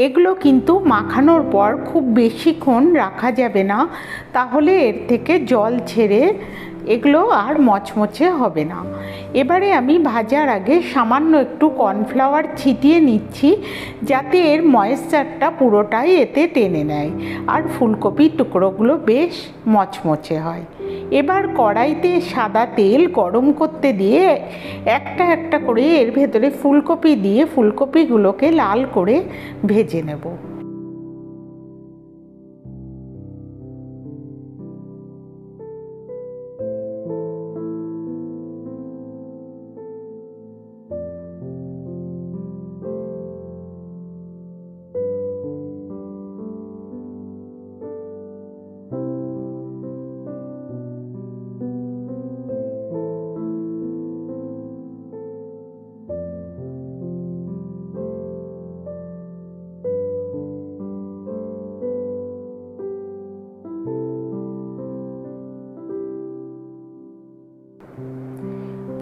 এগুলো কিন্তু মাখানোর পর খুব বেশিক্ষণ রাখা যাবে না, তাহলে এর থেকে জল ছেড়ে এগুলো আর মচমচে হবে না। এবারে আমি ভাজার আগে সামান্য একটু কর্নফ্লাওয়ার ছিটিয়ে নিচ্ছি, যাতে এর ময়েশ্চারটা পুরোটাই এতে টেনে নেয় আর ফুলকপির টুকরোগুলো বেশ মচমচে হয়। এবার কড়াইতে সাদা তেল গরম করতে দিয়ে একটা একটা করে এর ভেতরে ফুলকপি দিয়ে ফুলকপিগুলোকে লাল করে ভেজে নেব।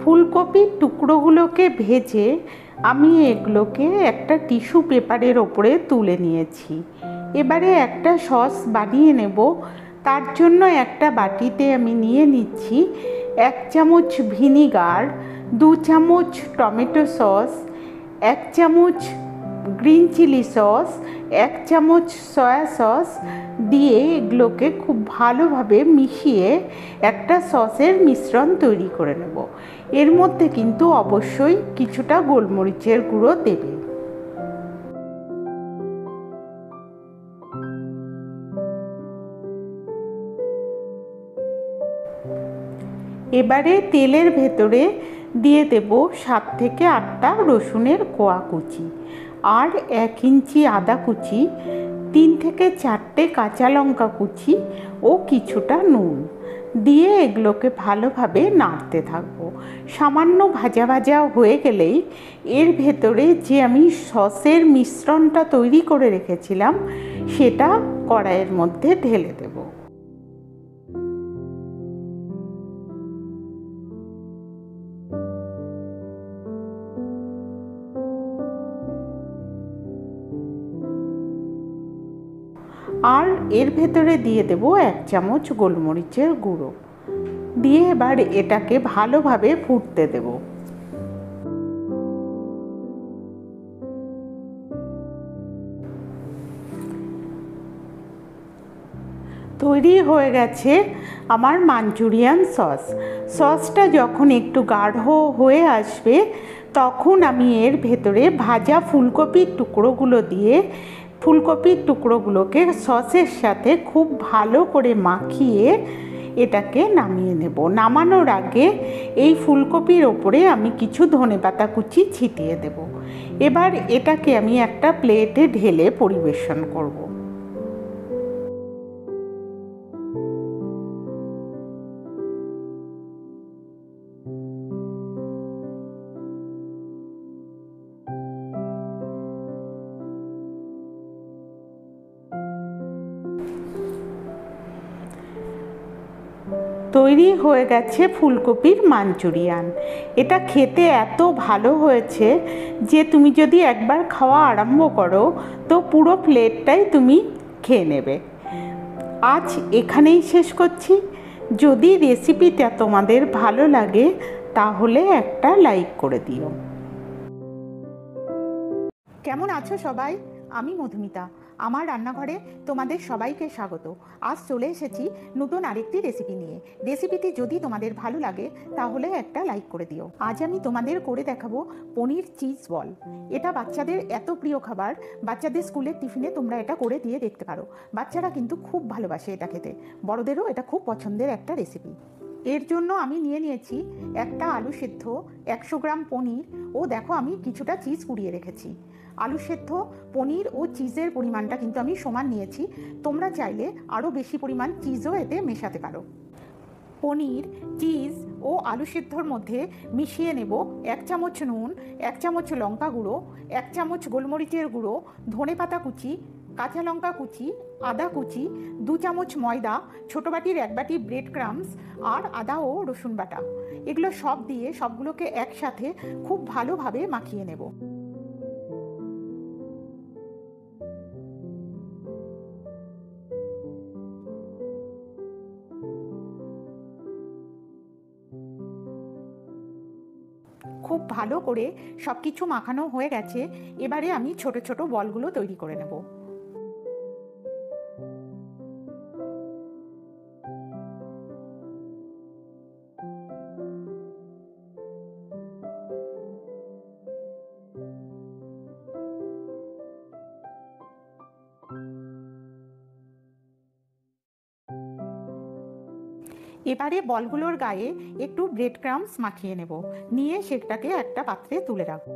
ফুলকপির টুকরোগুলোকে ভেজে আমি এগুলোকে একটা টিস্যু পেপারের ওপরে তুলে নিয়েছি। এবারে একটা সস বানিয়ে নেব। তার জন্য একটা বাটিতে আমি নিয়ে নিচ্ছি 1 চামচ ভিনিগার, 2 চামচ টমেটো সস, 1 চামচ গ্রিন চিলি সস, 1 চামচ সয়া সস দিয়ে এগুলোকে খুব ভালোভাবে মিশিয়ে একটা সসের মিশ্রণ তৈরি করে নেব। এর মধ্যে কিন্তু অবশ্যই কিছুটা গোলমরিচের গুঁড়ো দেবে। এবারে তেলের ভেতরে দিয়ে দেব 7 থেকে 8টা রসুনের কোয়া কুচি, আর 1 ইঞ্চি আদা কুচি, 3 থেকে 4টে কাঁচা লঙ্কা কুচি ও কিছুটা নুন দিয়ে এগুলোকে ভালোভাবে নাড়তে থাকবো। সামান্য ভাজা ভাজা হয়ে গেলেই এর ভেতরে যে আমি সসের মিশ্রণটা তৈরি করে রেখেছিলাম সেটা কড়াইয়ের মধ্যে ঢেলে দেব। আর এর ভেতরে দিয়ে দেব 1 চামচ গোলমরিচের গুঁড়ো দিয়ে এবার এটাকে ভালোভাবে ফুটতে দেব। তৈরি হয়ে গেছে আমার মাঞ্চুরিয়ান সস। সসটা যখন একটু গাঢ় হয়ে আসবে তখন আমি এর ভেতরে ভাজা ফুলকপির টুকরোগুলো দিয়ে ফুলকপির টুকরোগুলোকে সসের সাথে খুব ভালো করে মাখিয়ে এটাকে নামিয়ে নেব। নামানোর আগে এই ফুলকপির ওপরে আমি কিছু ধনেপাতা কুচি ছিটিয়ে দেব। এবার এটাকে আমি একটা প্লেটে ঢেলে পরিবেশন করব। তৈরি হয়ে গেছে ফুলকপির মাঞ্চুরিয়ান। এটা খেতে এত ভালো হয়েছে যে তুমি যদি একবার খাওয়া আরম্ভ করো তো পুরো প্লেটটাই তুমি খেয়ে নেবে। আজ এখানেই শেষ করছি। যদি রেসিপিটা তোমাদের ভালো লাগে তাহলে একটা লাইক করে দিও। কেমন আছো সবাই? আমি মধুমিতা। আমার রান্নাঘরে তোমাদের সবাইকে স্বাগত। আজ চলে এসেছি নতুন আরেকটি রেসিপি নিয়ে। রেসিপিটি যদি তোমাদের ভালো লাগে তাহলে একটা লাইক করে দিও। আজ আমি তোমাদের করে দেখাবো পনির চিজ বল। এটা বাচ্চাদের এত প্রিয় খাবার, বাচ্চাদের স্কুলের টিফিনে তোমরা এটা করে দিয়ে দেখতে পারো। বাচ্চারা কিন্তু খুব ভালোবাসে এটা খেতে, বড়দেরও এটা খুব পছন্দের একটা রেসিপি। এর জন্য আমি নিয়েছি একটা আলু সেদ্ধ, 100 গ্রাম পনির ও দেখো আমি কিছুটা চিজ কুড়িয়ে রেখেছি। আলু সেদ্ধ, পনির ও চিজের পরিমাণটা কিন্তু আমি সমান নিয়েছি। তোমরা চাইলে আরও বেশি পরিমাণ চিজও এতে মেশাতে পারো। পনির, চিজ ও আলু সেদ্ধর মধ্যে মিশিয়ে নেব 1 চামচ নুন, 1 চামচ লঙ্কা গুঁড়ো, 1 চামচ গোলমরিচের গুঁড়ো, ধনেপাতা কুচি, কাঁচা লঙ্কা কুচি, আদা কুচি, 2 চামচ ময়দা, ছোটো বাটির 1 বাটি ব্রেড ক্রাম্বস আর আদা ও রসুন বাটা। এগুলো সব দিয়ে সবগুলোকে একসাথে খুব ভালোভাবে মাখিয়ে নেব। খুব ভালো করে সব কিছু মাখানো হয়ে গেছে। এবারে আমি ছোট ছোট বলগুলো তৈরি করে নেব। এবারে বলগুলোর গায়ে একটু ব্রেড ক্রাম্বস মাখিয়ে নেব, নিয়ে সেটাকে একটা পাত্রে তুলে রাখব।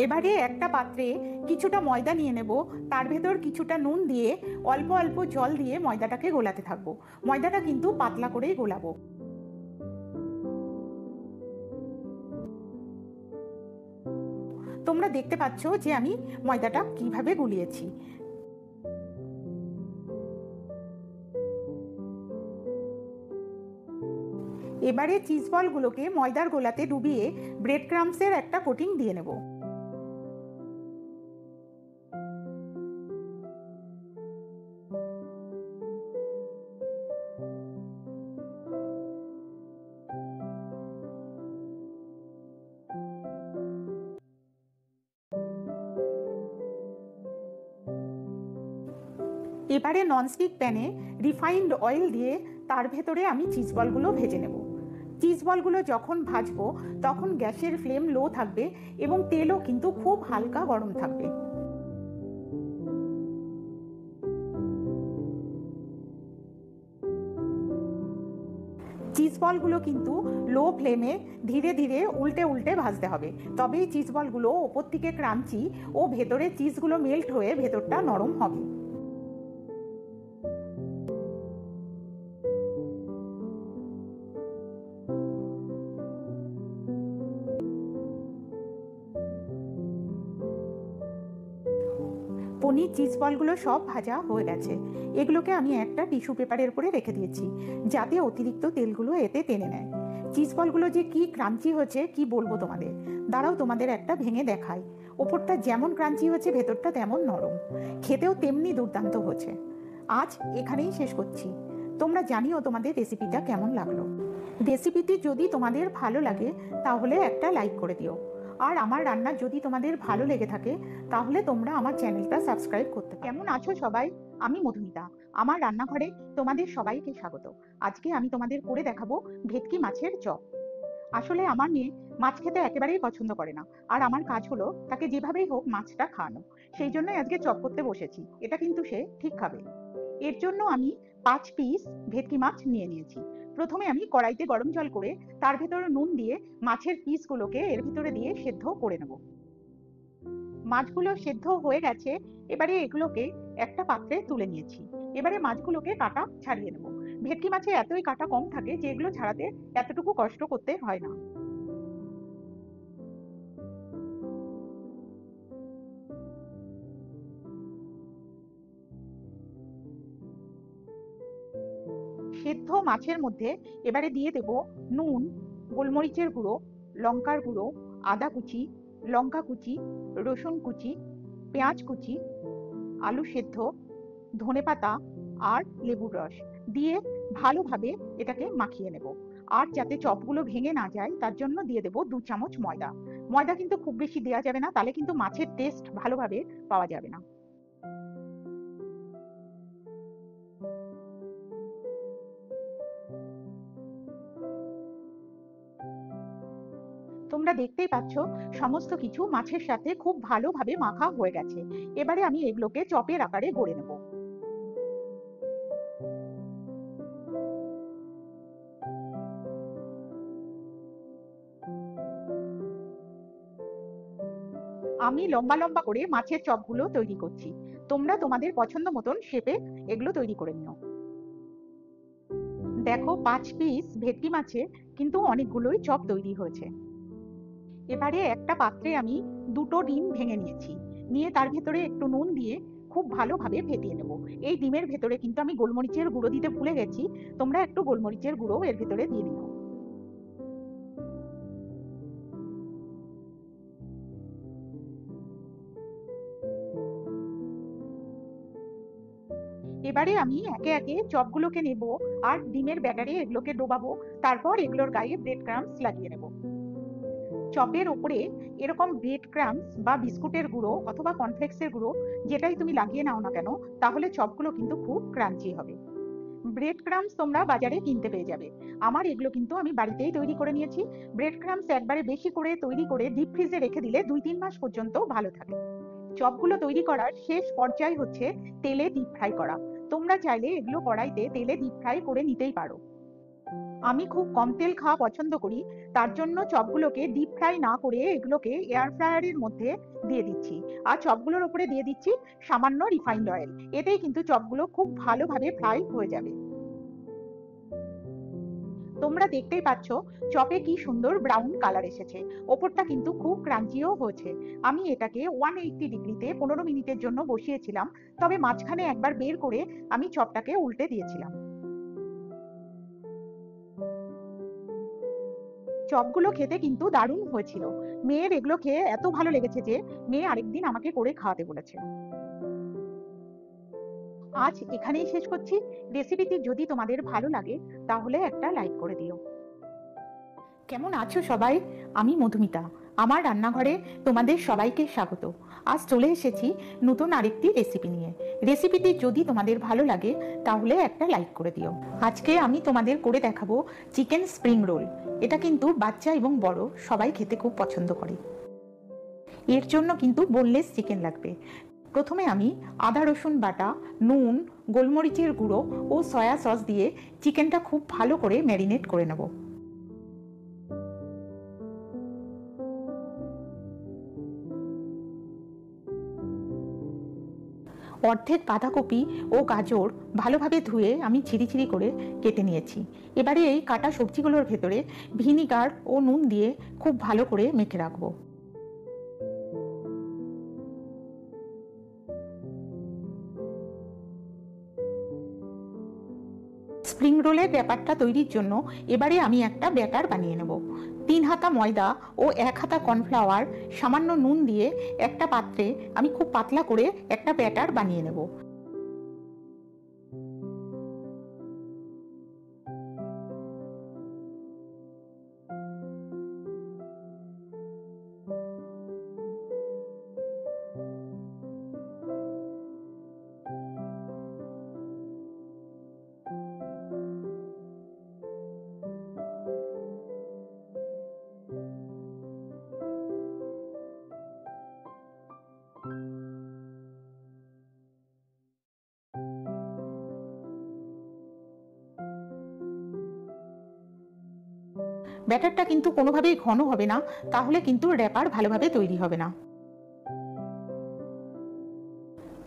এবারে একটা পাত্রে কিছুটা ময়দা নিয়ে নেব, তার ভেতর কিছুটা নুন দিয়ে অল্প অল্প জল দিয়ে ময়দাটাকে গোলাতে থাকবো। ময়দাটা কিন্তু পাতলা করেই গোলাবো। তোমরা দেখতে পাচ্ছ যে আমি ময়দাটা কিভাবে গুলিয়েছি। এবারে চিজ বলগুলোকে ময়দার গোলাতে ডুবিয়ে ব্রেড ক্রাম্বসের একটা কোটিং দিয়ে নেব। এবারে ননস্টিক প্যানে রিফাইন্ড অয়েল দিয়ে তার ভেতরে আমি চিজ বলগুলো ভেজে নেব। চিজ বলগুলো যখন ভাজবো তখন গ্যাসের ফ্লেম লো থাকবে এবং তেলও কিন্তু খুব হালকা গরম থাকবে। চিজ বলগুলো কিন্তু লো ফ্লেমে ধীরে ধীরে উল্টে উল্টে ভাজতে হবে, তবেই চিজ বলগুলো ওপর থেকে ক্রাঞ্চি ও ভেতরে চিজগুলো মেল্ট হয়ে ভেতরটা নরম হবে। পনির চিজ বলগুলো সব ভাজা হয়ে গেছে। এগুলোকে আমি একটা টিস্যু পেপারের উপরে রেখে দিয়েছি যাতে অতিরিক্ত তেলগুলো এতে টেনে নেয়। চিজ বলগুলো যে কি ক্রাঞ্চি হয়েছে কি বলবো তোমাদের। দাঁড়াও তোমাদের একটা ভেঙে দেখাই। ওপরটা যেমন ক্রাঞ্চি হয়েছে ভেতরটা তেমন নরম, খেতেও তেমনি দুর্দান্ত হয়েছে। আজ এখানেই শেষ করছি। তোমরা জানিও তোমাদের রেসিপিটা কেমন লাগলো। রেসিপিটি যদি তোমাদের ভালো লাগে তাহলে একটা লাইক করে দিও। আর আমার রান্না যদি তোমাদের ভালো লেগে থাকে তাহলে তোমরা আমার চ্যানেলটা সাবস্ক্রাইব করতে পারো। কেমন আছো সবাই? আমি মধুমিতা। আমার রান্নাঘরে তোমাদের সবাইকে স্বাগত। আজকে আমি তোমাদের করে দেখাবো ভেটকি মাছের চপ। আসলে আমার মেয়ে মাছ খেতে একেবারেই পছন্দ করে না, আর আমার কাজ হলো তাকে যেভাবেই হোক মাছটা খাওয়ানো। সেই জন্যই আজকে চপ করতে বসেছি। এটা কিন্তু সে ঠিক খাবে। এর জন্য আমি 5 পিস ভেটকি মাছ নিয়ে নিয়েছি। প্রথমে আমি কড়াইতে গরম জল করে তার ভেতরে নুন দিয়ে মাছের পিসগুলোকে এর ভিতরে দিয়ে সেদ্ধ করে নেব। মাছগুলো সেদ্ধ হয়ে গেছে। এবারে এগুলোকে একটা পাত্রে তুলে নিয়েছি। এবারে মাছগুলোকে কাটা ছাড়িয়ে নেব। ভেটকি মাছে এতই কাটা কম থাকে যে এগুলো ছাড়াতে এতটুকু কষ্ট করতে হয় না। সেদ্ধ মাছের মধ্যে এবারে দিয়ে দেব নুন, গোলমরিচের গুঁড়ো, লঙ্কার গুঁড়ো, আদা কুচি, লঙ্কা কুচি, রসুন কুচি, পেঁয়াজ কুচি, আলু সেদ্ধ, ধনেপাতা আর লেবুর রস দিয়ে ভালোভাবে এটাকে মাখিয়ে নেব। আর যাতে চপগুলো ভেঙে না যায় তার জন্য দিয়ে দেব 2 চামচ ময়দা। ময়দা কিন্তু খুব বেশি দেওয়া যাবে না, তাহলে কিন্তু মাছের টেস্ট ভালোভাবে পাওয়া যাবে না। তোমরা দেখতেই পাচ্ছ সমস্ত কিছু মাছের সাথে খুব ভালোভাবে মাখা হয়ে গেছে। এবারে আমি এগুলোকে চপের আকারে গড়ে নেব। আমি লম্বা লম্বা করে মাছের চপগুলো তৈরি করছি। তোমরা তোমাদের পছন্দ মতন শেপে এগুলো তৈরি করে নিও। দেখো 5 পিস ভেটকি মাছে কিন্তু অনেকগুলোই চপ তৈরি হয়েছে। এবারে একটা পাত্রে আমি 2টো ডিম ভেঙে নিয়েছি, নিয়ে তার ভেতরে একটু নুন দিয়ে খুব ভালোভাবে ফেটিয়ে নেব। এই ডিমের ভেতরে কিন্তু আমি গোলমরিচের গুঁড়ো দিতে ভুলে গেছি, তোমরা একটু গোলমরিচের গুঁড়ো এর ভেতরে দিয়ে দিও। এবারে আমি একে একে চপগুলোকে নেব আর ডিমের ব্যাটারে এগুলোকে ডোবাবো। তারপর এগুলোর গায়ে ব্রেড ক্রাম্বস লাগিয়ে নেব। চপের ওপরে এরকম ব্রেড ক্রাম্বস বা বিস্কুটের গুঁড়ো অথবা কর্নফ্লেক্সের গুঁড়ো যেটাই তুমি লাগিয়ে নাও না কেন, তাহলে চপগুলো কিন্তু খুব ক্রাঞ্চি হবে। ব্রেড ক্রাম্বস তোমরা বাজারে কিনতে পেয়ে যাবে। আমার এগুলো কিন্তু আমি বাড়িতেই তৈরি করে নিয়েছি। ব্রেড ক্রাম্বস একবারে বেশি করে তৈরি করে ডিপ ফ্রিজে রেখে দিলে 2-3 মাস পর্যন্ত ভালো থাকে। চপগুলো তৈরি করার শেষ পর্যায় হচ্ছে তেলে ডিপ ফ্রাই করা। তোমরা চাইলে এগুলো কড়াইতে তেলে ডিপ ফ্রাই করে নিতেই পারো। আমি খুব কম তেল খাওয়া পছন্দ করি, তার জন্য চপগুলোকে ডিপ ফ্রাই না করে এগুলোকে এয়ার ফ্রায়ারের মধ্যে দিয়ে দিচ্ছি। আর চপগুলোর উপরে দিয়ে দিচ্ছি সামান্য রিফাইন্ড অয়েল। এতেই কিন্তু চপগুলো খুব ভালোভাবে ফ্রাই হয়ে যাবে। তোমরা দেখতেই পাচ্ছ চপে কি সুন্দর ব্রাউন কালার এসেছে, ওপরটা কিন্তু খুব ক্রাঞ্চিও হয়েছে। আমি এটাকে 180 ডিগ্রিতে 15 মিনিটের জন্য বসিয়েছিলাম, তবে মাঝখানে একবার বের করে আমি চপটাকে উল্টে দিয়েছিলাম। চপগুলো খেতে কিন্তু দারুণ হয়েছিল। মেয়ের এগুলো খেয়ে এত ভালো লেগেছে যে মেয়ে আরেকদিন আমাকে করে খাওয়াতে বলেছে। আজ এখানেই শেষ করছি। রেসিপিটি যদি তোমাদের ভালো লাগে তাহলে একটা লাইক করে দিও। কেমন আছো সবাই? আমি মধুমিতা। আমার রান্নাঘরে তোমাদের সবাইকে স্বাগত। আজ চলে এসেছি নতুন আরেকটি রেসিপি নিয়ে। রেসিপিটি যদি তোমাদের ভালো লাগে তাহলে একটা লাইক করে দিও। আজকে আমি তোমাদের করে দেখাবো চিকেন স্প্রিং রোল। এটা কিন্তু বাচ্চা এবং বড় সবাই খেতে খুব পছন্দ করে। এর জন্য কিন্তু বোনলেস চিকেন লাগবে। প্রথমে আমি আদা রসুন বাটা, নুন, গোলমরিচের গুঁড়ো ও সয়া সস দিয়ে চিকেনটা খুব ভালো করে ম্যারিনেট করে নেব। অর্ধেক বাঁধাকপি ও গাজর ভালোভাবে ধুয়ে আমি ছিঁড়ি করে কেটে নিয়েছি। এবারে এই কাটা সবজিগুলোর ভেতরে ভিনিগার ও নুন দিয়ে খুব ভালো করে মেখে রাখবো। স্প্রিং রোলের ব্যাপারটা তৈরির জন্য এবারে আমি একটা ব্যাটার বানিয়ে নেব। 3 হাতা ময়দা ও 1 হাতা কর্নফ্লাওয়ার সামান্য নুন দিয়ে একটা পাত্রে আমি খুব পাতলা করে একটা ব্যাটার বানিয়ে নেব। ব্যাটারটা কিন্তু কোনোভাবেই ঘন হবে না, তাহলে কিন্তু র্যাপার ভালোভাবে তৈরি হবে না।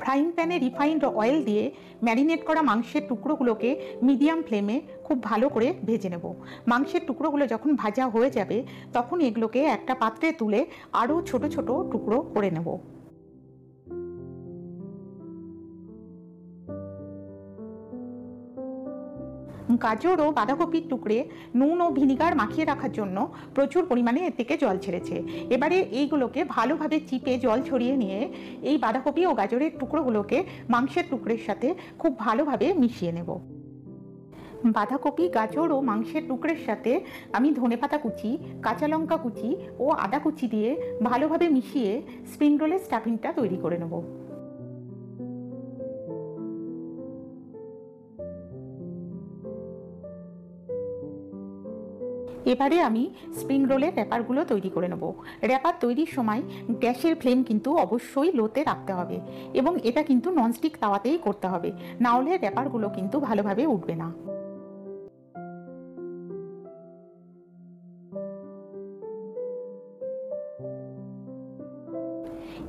ফ্রাইং প্যানে রিফাইন্ড অয়েল দিয়ে ম্যারিনেট করা মাংসের টুকরোগুলোকে মিডিয়াম ফ্লেমে খুব ভালো করে ভেজে নেব। মাংসের টুকরোগুলো যখন ভাজা হয়ে যাবে তখন এগুলোকে একটা পাত্রে তুলে আরও ছোট ছোট টুকরো করে নেব। গাজর ও বাঁধাকপির টুকরে নুন ও ভিনিগার মাখিয়ে রাখার জন্য প্রচুর পরিমাণে এর থেকে জল ছেড়েছে। এবারে এইগুলোকে ভালোভাবে চিপে জল ছড়িয়ে নিয়ে এই বাঁধাকপি ও গাজরের টুকরোগুলোকে মাংসের টুকরের সাথে খুব ভালোভাবে মিশিয়ে নেব। বাঁধাকপি, গাজর ও মাংসের টুকরের সাথে আমি ধনেপাতা কুচি, কাঁচা লঙ্কা কুচি ও আদা কুচি দিয়ে ভালোভাবে মিশিয়ে স্প্রিং রোলের স্টাফিংটা তৈরি করে নেব। এবারে আমি স্প্রিং রোলের র্যাপারগুলো তৈরি করে নেব। র্যাপার তৈরির সময় গ্যাসের ফ্লেম কিন্তু অবশ্যই লোতে রাখতে হবে এবং এটা কিন্তু ননস্টিক তাওয়াতেই করতে হবে, না হলে র্যাপারগুলো কিন্তু ভালোভাবে উঠবে না।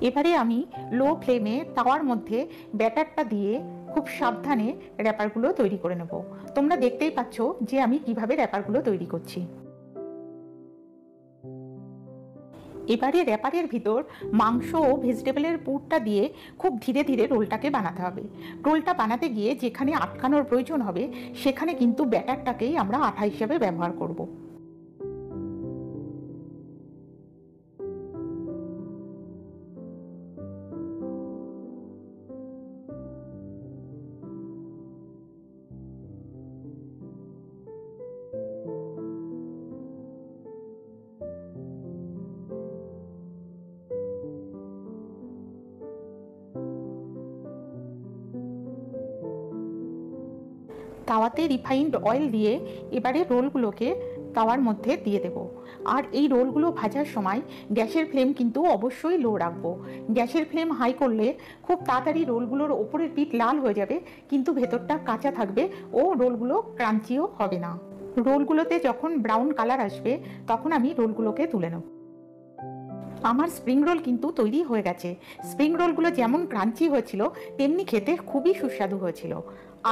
এবারে আমি লো ফ্লেমে তাওয়ার মধ্যে ব্যাটারটা দিয়ে খুব সাবধানে র্যাপারগুলো তৈরি করে নেব। তোমরা দেখতেই পাচ্ছ যে আমি কিভাবে র্যাপারগুলো তৈরি করছি। এবারে র্যাপারের ভিতর মাংস ও ভেজিটেবলের পুরটা দিয়ে খুব ধীরে ধীরে রোলটাকে বানাতে হবে। রোলটা বানাতে গিয়ে যেখানে আটকানোর প্রয়োজন হবে সেখানে কিন্তু ব্যাটারটাকেই আমরা আঠা হিসেবে ব্যবহার করব। তাওয়াতে রিফাইন্ড অয়েল দিয়ে এবারে রোলগুলোকে তাওয়ার মধ্যে দিয়ে দেব। আর এই রোলগুলো ভাজার সময় গ্যাসের ফ্লেম কিন্তু অবশ্যই লো রাখবো। গ্যাসের ফ্লেম হাই করলে খুব তাড়াতাড়ি রোলগুলোর ওপরের পিঠ লাল হয়ে যাবে, কিন্তু ভেতরটা কাঁচা থাকবে ও রোলগুলো ক্রাঞ্চিও হবে না। রোলগুলোতে যখন ব্রাউন কালার আসবে তখন আমি রোলগুলোকে তুলে নেব। আমার স্প্রিং রোল কিন্তু তৈরি হয়ে গেছে। স্প্রিং রোলগুলো যেমন ক্রাঞ্চি হয়েছিল তেমনি খেতে খুবই সুস্বাদু হয়েছিল।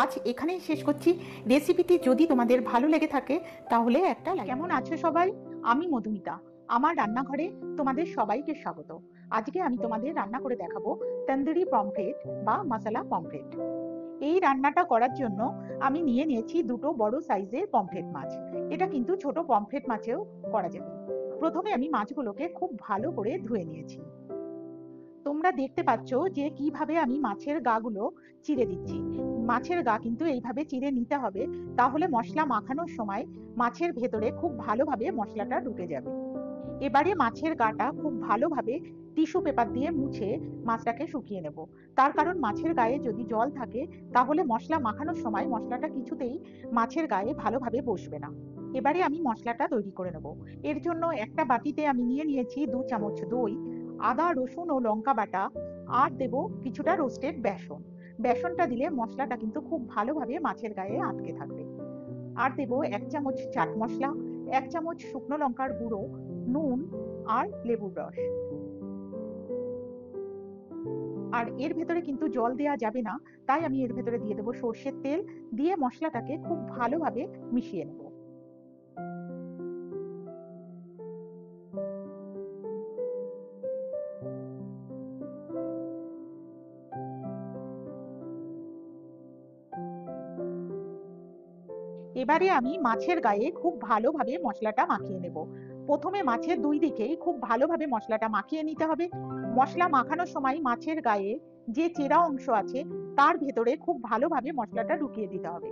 আজ এখানেই শেষ করছি। রেসিপিটি যদি তোমাদের ভালো লেগে থাকে তাহলে একটা লাইক। কেমন আছো সবাই? আমি মধুমিতা। আমার রান্নাঘরে তোমাদের সবাইকে স্বাগত। আজকে আমি তোমাদের রান্না করে দেখাবো তন্দুরি পমফ্রেট বা মশলা পমফ্রেট। এই রান্নাটা করার জন্য আমি নিয়ে নিয়েছি দুটো বড় সাইজের পমফ্রেট মাছ। এটা কিন্তু ছোট পমফ্রেট মাছেও করা যাবে। প্রথমে আমি মাছগুলোকে খুব ভালো করে ধুয়ে নিয়েছি। তোমরা দেখতে পাচ্ছ যে কিভাবে আমি মাছের গাগুলো চিড়ে দিচ্ছি। মাছের গা কিন্তু এইভাবে চিড়ে নিতে হবে, তাহলে মশলা মাখানোর সময় মাছের ভেতরে খুব ভালোভাবে মশলাটা ঢুকে যাবে। এবারে মাছের গাটা খুব ভালোভাবে টিস্যু পেপার দিয়ে মুছে মাছটাকে শুকিয়ে নেব। তার কারণ মাছের গায়ে যদি জল থাকে তাহলে মশলা মাখানোর সময় মশলাটা কিছুতেই মাছের গায়ে ভালোভাবে বসবে না। এবারে আমি মশলাটা তৈরি করে নেব। এর জন্য একটা বাটিতে আমি নিয়ে নিয়েছি 2 চামচ দই, আদা, রসুন ও লঙ্কা বাটা, আর দেব কিছুটা রোস্টেড বেসন। বেসনটা দিলে মশলাটা কিন্তু খুব ভালোভাবে মাছের গায়ে আটকে থাকবে। আর দেব 1 চামচ চাট মশলা, 1 চামচ শুকনো লঙ্কার গুঁড়ো, নুন আর লেবুর রস। আর এর ভেতরে কিন্তু জল দেওয়া যাবে না, তাই আমি এর ভেতরে দিয়ে দেবো সর্ষের তেল। দিয়ে মশলাটাকে খুব ভালোভাবে মিশিয়ে নেব। এবারে আমি মাছের গায়ে খুব ভালোভাবে মশলাটা মাখিয়ে নেব। প্রথমে মাছের দুই দিকেই খুব ভালোভাবে মশলাটা মাখিয়ে নিতে হবে। মশলা মাখানোর সময় মাছের গায়ে যে চেরা অংশ আছে তার ভেতরে খুব ভালোভাবে মশলাটা ঢুকিয়ে দিতে হবে।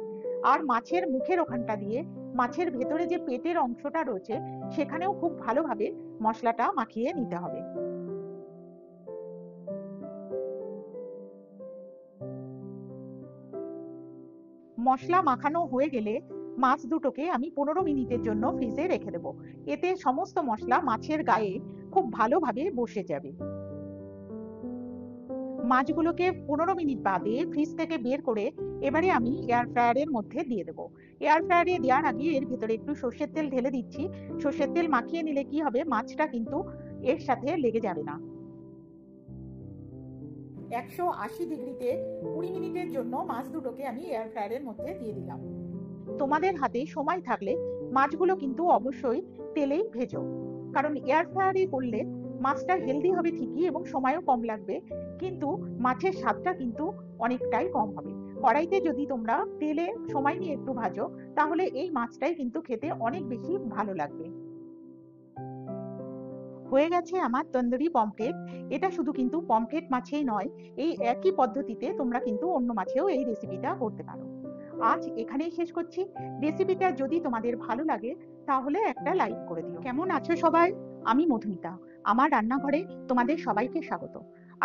আর মাছের মুখের ওখানটা দিয়ে মাছের ভেতরে যে পেটের অংশটা রয়েছে সেখানেও খুব ভালোভাবে মশলাটা মাখিয়ে নিতে হবে। মশলা মাখানো হয়ে গেলে মাছ দুটোকে আমি 15 মিনিটের জন্য ফ্রিজে রেখে দেবো। এতে সমস্ত মশলা মাছের গায়ে খুব ভালোভাবে বসে যাবে। মাছগুলোকে 15 মিনিট বাদে ফ্রিজ থেকে বের করে এবারে আমি এয়ার ফ্রায়ারের মধ্যে দিয়ে দেবো। এয়ার ফ্রায়ারে দেওয়ার আগে এর ভেতরে একটু সর্ষের তেল ঢেলে দিচ্ছি। সর্ষের তেল মাখিয়ে নিলে কি হবে, মাছটা কিন্তু এর সাথে লেগে যাবে না। 180 ডিগ্রিতে 20 মিনিটের জন্য মাছ দুটোকে আমি এয়ার ফ্রায়ারের মধ্যে দিয়ে দিলাম। তোমাদের হাতে সময় থাকলে মাছগুলো কিন্তু অবশ্যই তেলেই ভেজো, কারণ এয়ার ফ্রায়ারে করলে মাছটা হেলদি হবে ঠিকই এবং সময়ও কম লাগবে, কিন্তু মাছের স্বাদটা কিন্তু অনেকটাই কম হবে। কড়াইতে যদি তোমরা তেলে সময় নিয়ে একটু ভাজো তাহলে এই মাছটাই কিন্তু খেতে অনেক বেশি ভালো লাগবে। হয়ে গেছে আমার তন্দুরি পমফ্রেট। এটা শুধু কিন্তু পমফ্রেট মাছেই নয়, এই একই পদ্ধতিতে তোমরা কিন্তু অন্য মাছেও এই রেসিপিটা করতে পারো। আজ এখানেই শেষ করছি। রেসিপিটা যদি তোমাদের ভালো লাগে তাহলে একটা লাইক করে দিও। কেমন আছো সবাই? আমি মধুমিতা, আমার রান্নাঘরে তোমাদের সবাইকে স্বাগত।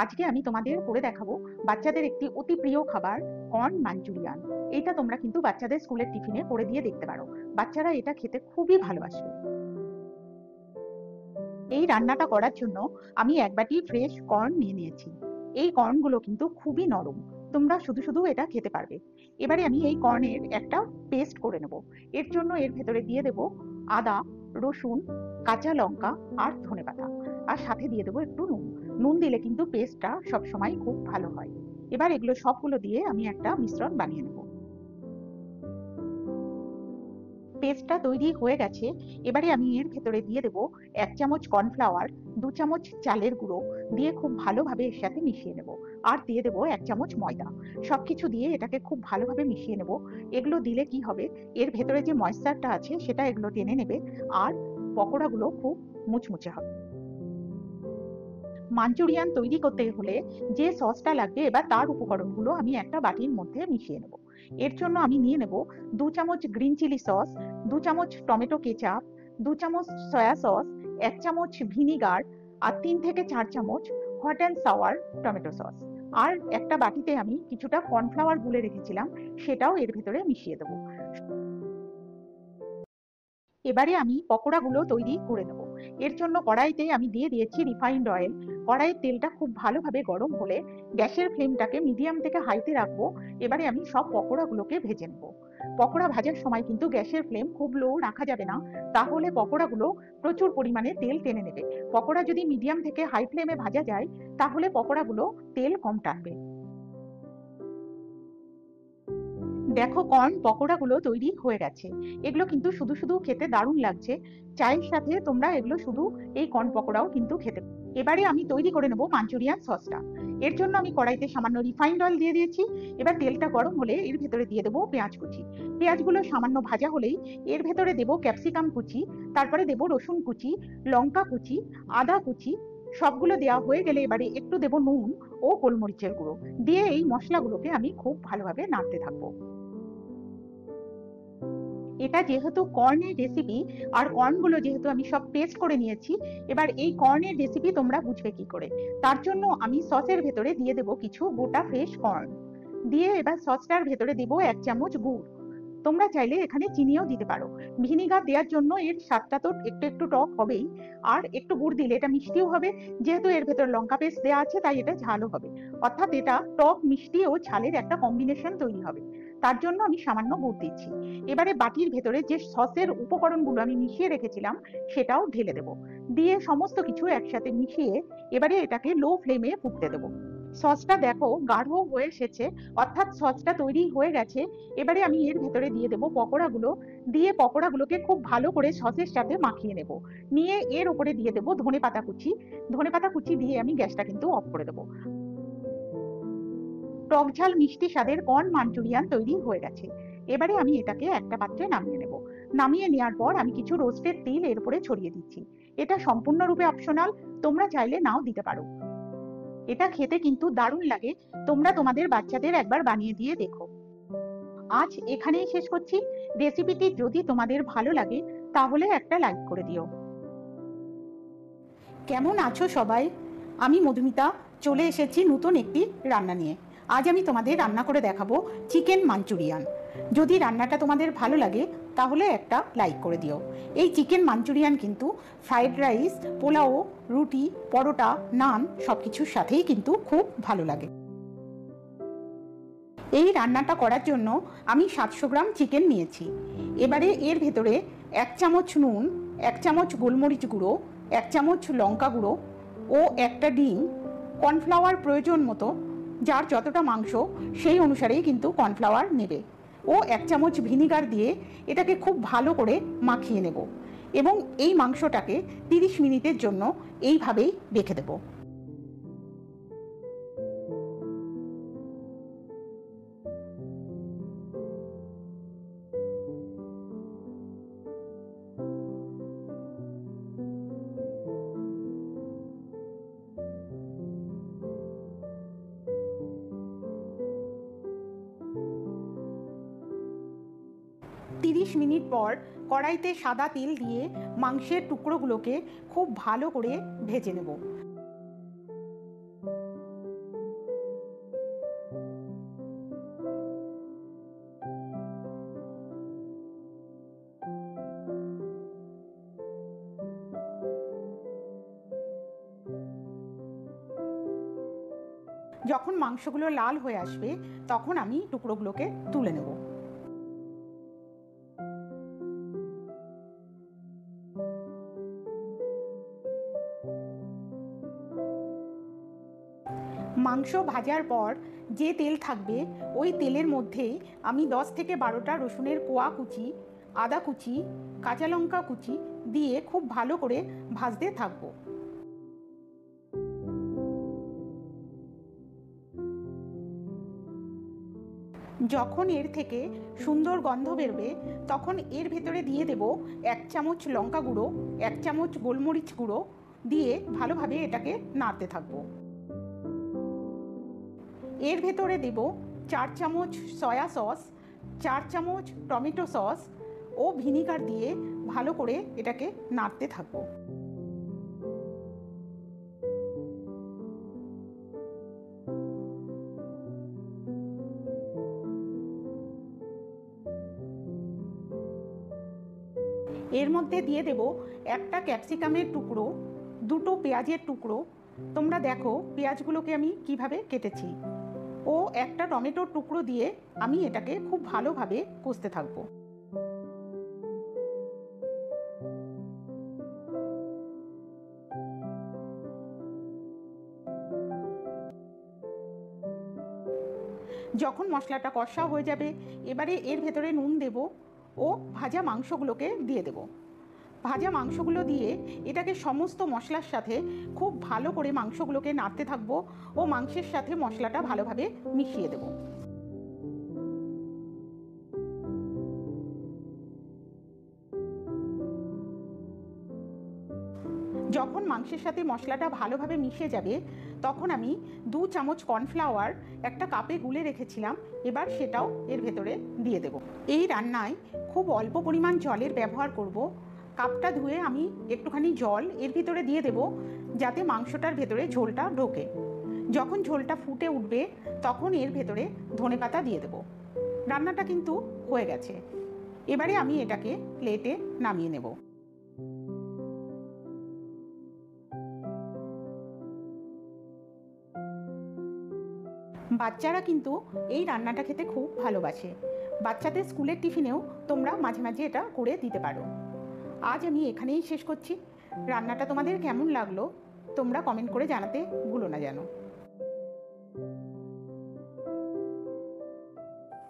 আজকে আমি তোমাদের করে দেখাবো বাচ্চাদের একটি অতি প্রিয় খাবার, কর্ন মাঞ্চুরিয়ান। এটা তোমরা কিন্তু বাচ্চাদের স্কুলের টিফিনে করে দিয়ে দেখতে পারো, বাচ্চারা এটা খেতে খুবই ভালোবাসবে। এই রান্নাটা করার জন্য আমি এক বাটি ফ্রেশ কর্ন নিয়ে নিয়েছি। এই কর্নগুলো কিন্তু খুবই নরম, তোমরা শুধু শুধু এটা খেতে পারবে। এবারে আমি এই কর্নের একটা পেস্ট করে নেব। এর জন্য এর ভেতরে দিয়ে দেব আদা, রসুন, কাঁচা লঙ্কা আর ধনেপাতা, আর সাথে দিয়ে দেবো একটু নুন। নুন দিলে কিন্তু পেস্টটা সবসময় খুব ভালো হয়। এবার এগুলো সবগুলো দিয়ে আমি একটা মিশ্রণ বানিয়ে নেব। পেস্টটা তৈরি হয়ে গেছে। এবারে আমি এর ভেতরে দিয়ে দেব 1 চামচ কর্নফ্লাওয়ার, 2 চামচ চালের গুঁড়ো দিয়ে খুব ভালোভাবে এর সাথে মিশিয়ে নেব। আর দিয়ে দেব 1 চামচ ময়দা। সবকিছু দিয়ে এটাকে খুব ভালোভাবে মিশিয়ে নেব। এগুলো দিলে কি হবে, এর ভেতরে যে ময়েশ্চারটা আছে সেটা এগুলো টেনে নেবে, আর পকোড়াগুলো খুব মুচমুচে হবে। মাঞ্চুরিয়ান তৈরি করতে হলে যে সসটা লাগবে, এবার তার উপকরণগুলো আমি একটা বাটির মধ্যে মিশিয়ে নেব। এর জন্য আমি নিয়ে নেব 2 চামচ গ্রিন চিলি সস, 2 চামচ টমেটো কেচাপ, 2 চামচ সয়া সস, 1 চামচ ভিনিগার, আর 3 থেকে 4 চামচ hot and sour tomato sauce. আর একটা বাটিতে আমি কিছুটা কর্নফ্লাওয়ার গুলে রেখেছিলাম, সেটাও এর ভেতরে মিশিয়ে দেবো। এবারে আমি পকোড়াগুলো তৈরি করে নেব। এর জন্য কড়াইতে আমি দিয়ে দিয়েছি রিফাইন্ড অয়েল। কড়াইয়ের তেলটা খুব ভালোভাবে গরম হলে গ্যাসের ফ্লেমটাকে মিডিয়াম থেকে হাইতে রাখবো। এবারে আমি সব পকোড়াগুলোকে ভেজে নেব। পকোড়া ভাজার সময় কিন্তু গ্যাসের ফ্লেম খুব লো রাখা যাবে না, তাহলে পকোড়াগুলো প্রচুর পরিমাণে তেল টেনে নেবে। পকোড়া যদি মিডিয়াম থেকে হাই ফ্লেমে ভাজা যায় তাহলে পকোড়াগুলো তেল কম টানবে। দেখো কর্ন পকোড়াগুলো তৈরি হয়ে গেছে। এগুলো কিন্তু শুধু শুধু খেতে দারুণ লাগছে। চায়ের সাথে তোমরা এগুলো শুধু এই কর্ন পকোড়াও কিন্তু খেতে পারো। এবারে আমি তৈরি করে নেব মাঞ্চুরিয়ান সসটা। এর জন্য আমি কড়াইতে সামান্য রিফাইন্ড অয়েল দিয়ে দিয়েছি। এবার তেলটা গরম হলে এর ভেতরে দিয়ে দেবো পেঁয়াজ কুচি। পেঁয়াজগুলো সামান্য ভাজা হলেই এর ভেতরে দেবো ক্যাপসিকাম কুচি, তারপরে দেবো রসুন কুচি, লঙ্কা কুচি, আদা কুচি। সবগুলো দেওয়া হয়ে গেলে এবারে একটু দেবো নুন ও গোলমরিচের গুঁড়ো দিয়ে এই মশলাগুলোকে আমি খুব ভালোভাবে নাড়তে থাকবো। এটা যেহেতু কর্নের রেসিপি, আর কর্নগুলো যেহেতু আমি সব পেস্ট করে নিয়েছি, এবার এই কর্নের রেসিপি তোমরা বুঝবে কি করে। তার জন্য আমি সসের ভেতরে দিয়ে দেবো কিছু গোটা ফ্রেশ কর্ন। দিয়ে এবার সসটার ভেতরে দেবো 1 চামচ গুড়। তোমরা চাইলে এখানে চিনিও দিতে পারো। ভিনিগার দেওয়ার জন্য এর স্বাদটা তো একটু একটু টক হবেই, আর একটু গুড় দিলে এটা মিষ্টিও হবে। যেহেতু এর ভেতর লঙ্কা পেস্ট দেওয়া আছে তাই এটা ঝালও হবে, অর্থাৎ এটা টক মিষ্টি ও ঝালের একটা কম্বিনেশন তৈরি হবে। তার জন্য আমি সামান্য গুড় দিচ্ছি। এবারে বাটির ভেতরে যে সসের উপকরণগুলো আমি মিশিয়ে রেখেছিলাম সেটাও ঢেলে দেবো। দিয়ে সমস্ত কিছু একসাথে মিশিয়ে এবারে এটাকে লো ফ্লেমে ফুটতে দেবো। সসটা দেখো গাঢ় হয়ে এসেছে, অর্থাৎ সসটা তৈরি হয়ে গেছে। এবারে আমি এর ভেতরে দিয়ে দেবো পকোড়াগুলো। দিয়ে পকোড়াগুলোকে খুব ভালো করে সসের সাথে মাখিয়ে নেব। নিয়ে এর উপরে দিয়ে দেবো ধনেপাতা কুচি। ধনেপাতা কুচি দিয়ে আমি গ্যাসটা কিন্তু অফ করে দেবো। টক ঝাল মিষ্টি স্বাদের কর্ন মাঞ্চুরিয়ান তৈরি হয়ে গেছে। এবারে আমি এটাকে একটা পাত্রে নামিয়ে নেব। নামিয়ে নেওয়ার পর আমি কিছু রোস্টেড তিল এর উপরে ছড়িয়ে দিচ্ছি। এটা সম্পূর্ণরূপে অপশনাল, তোমরা চাইলে নাও দিতে পারো। এটা খেতে কিন্তু দারুণ লাগে। তোমরা তোমাদের বাচ্চাদের একবার বানিয়ে দিয়ে দেখো। আজ এখানেই শেষ করছি। রেসিপিটি যদি তোমাদের ভালো লাগে তাহলে একটা লাইক করে দিও। কেমন আছো সবাই? আমি মধুমিতা চলে এসেছি নতুন একটি রান্না নিয়ে। আজ আমি তোমাদের রান্না করে দেখাবো চিকেন মাঞ্চুরিয়ান। যদি রান্নাটা তোমাদের ভালো লাগে তাহলে একটা লাইক করে দিও। এই চিকেন মাঞ্চুরিয়ান কিন্তু ফ্রাইড রাইস, পোলাও, রুটি, পরোটা, নান সব কিছুর সাথেই কিন্তু খুব ভালো লাগে। এই রান্নাটা করার জন্য আমি 700 গ্রাম চিকেন নিয়েছি। এবারে এর ভেতরে 1 চামচ নুন, 1 চামচ গোলমরিচ গুঁড়ো, 1 চামচ লঙ্কা গুঁড়ো ও একটা ডিম, কর্নফ্লাওয়ার প্রয়োজন মতো, যার যতটা মাংস সেই অনুসারেই কিন্তু কর্নফ্লাওয়ার নেবে, ও 1 চামচ ভিনিগার দিয়ে এটাকে খুব ভালো করে মাখিয়ে নেব এবং এই মাংসটাকে 30 মিনিটের জন্য এইভাবেই রেখে দেব। 30 মিনিট পর কড়াইতে সাদা তেল দিয়ে মাংসের টুকরোগুলোকে খুব ভালো করে ভেজে নেব। যখন মাংসগুলো লাল হয়ে আসবে তখন আমি টুকরোগুলোকে তুলে নেব। মাংস ভাজার পর যে তেল থাকবে ওই তেলের মধ্যেই আমি 10 থেকে 12টা রসুনের কোয়া কুচি, আদা কুচি, কাঁচা লঙ্কা কুচি দিয়ে খুব ভালো করে ভাজতে থাকবো। যখন এর থেকে সুন্দর গন্ধ বেরোবে তখন এর ভেতরে দিয়ে দেব 1 চামচ লঙ্কা গুঁড়ো, 1 চামচ গোলমরিচ গুঁড়ো দিয়ে ভালোভাবে এটাকে নাড়তে থাকবো। এর ভেতরে দেব 4 চামচ সয়া সস, 4 চামচ টমেটো সস ও ভিনিগার দিয়ে ভালো করে এটাকে নাড়তে থাকবো। এর মধ্যে দিয়ে দেব একটা ক্যাপসিকামের টুকরো, 2টো পেঁয়াজের টুকরো। তোমরা দেখো পেঁয়াজগুলোকে আমি কিভাবে কেটেছি, ও একটা টমেটোর টুকরো দিয়ে আমি এটাকে খুব ভালোভাবে কষতে থাকবো। যখন মশলাটা কষা হয়ে যাবে এবারে এর ভেতরে নুন দেব ও ভাজা মাংসগুলোকে দিয়ে দেব। ভাজা মাংসগুলো দিয়ে এটাকে সমস্ত মশলার সাথে খুব ভালো করে মাংসগুলোকে নাড়তে থাকবো ও মাংসের সাথে মশলাটা ভালোভাবে মিশিয়ে দেব। যখন মাংসের সাথে মশলাটা ভালোভাবে মিশে যাবে তখন আমি 2 চামচ কর্নফ্লাওয়ার একটা কাপে গুলে রেখেছিলাম, এবার সেটাও এর ভেতরে দিয়ে দেব। এই রান্নায় খুব অল্প পরিমাণ জলের ব্যবহার করব। কাপটা ধুয়ে আমি একটুখানি জল এর ভিতরে দিয়ে দেব যাতে মাংসটার ভেতরে ঝোলটা ঢোকে। যখন ঝোলটা ফুটে উঠবে তখন এর ভেতরে ধনেপাতা দিয়ে দেব। রান্নাটা কিন্তু হয়ে গেছে। এবারে আমি এটাকে প্লেটে নামিয়ে নেব। বাচ্চারা কিন্তু এই রান্নাটা খেতে খুব ভালোবাসে। বাচ্চাদের স্কুলের টিফিনেও তোমরা মাঝে মাঝে এটা করে দিতে পারো। আজ আমি এখানেই শেষ করছি। রান্নাটা তোমাদের কেমন লাগলো তোমরা কমেন্ট করে জানাতে ভুলো না যেন।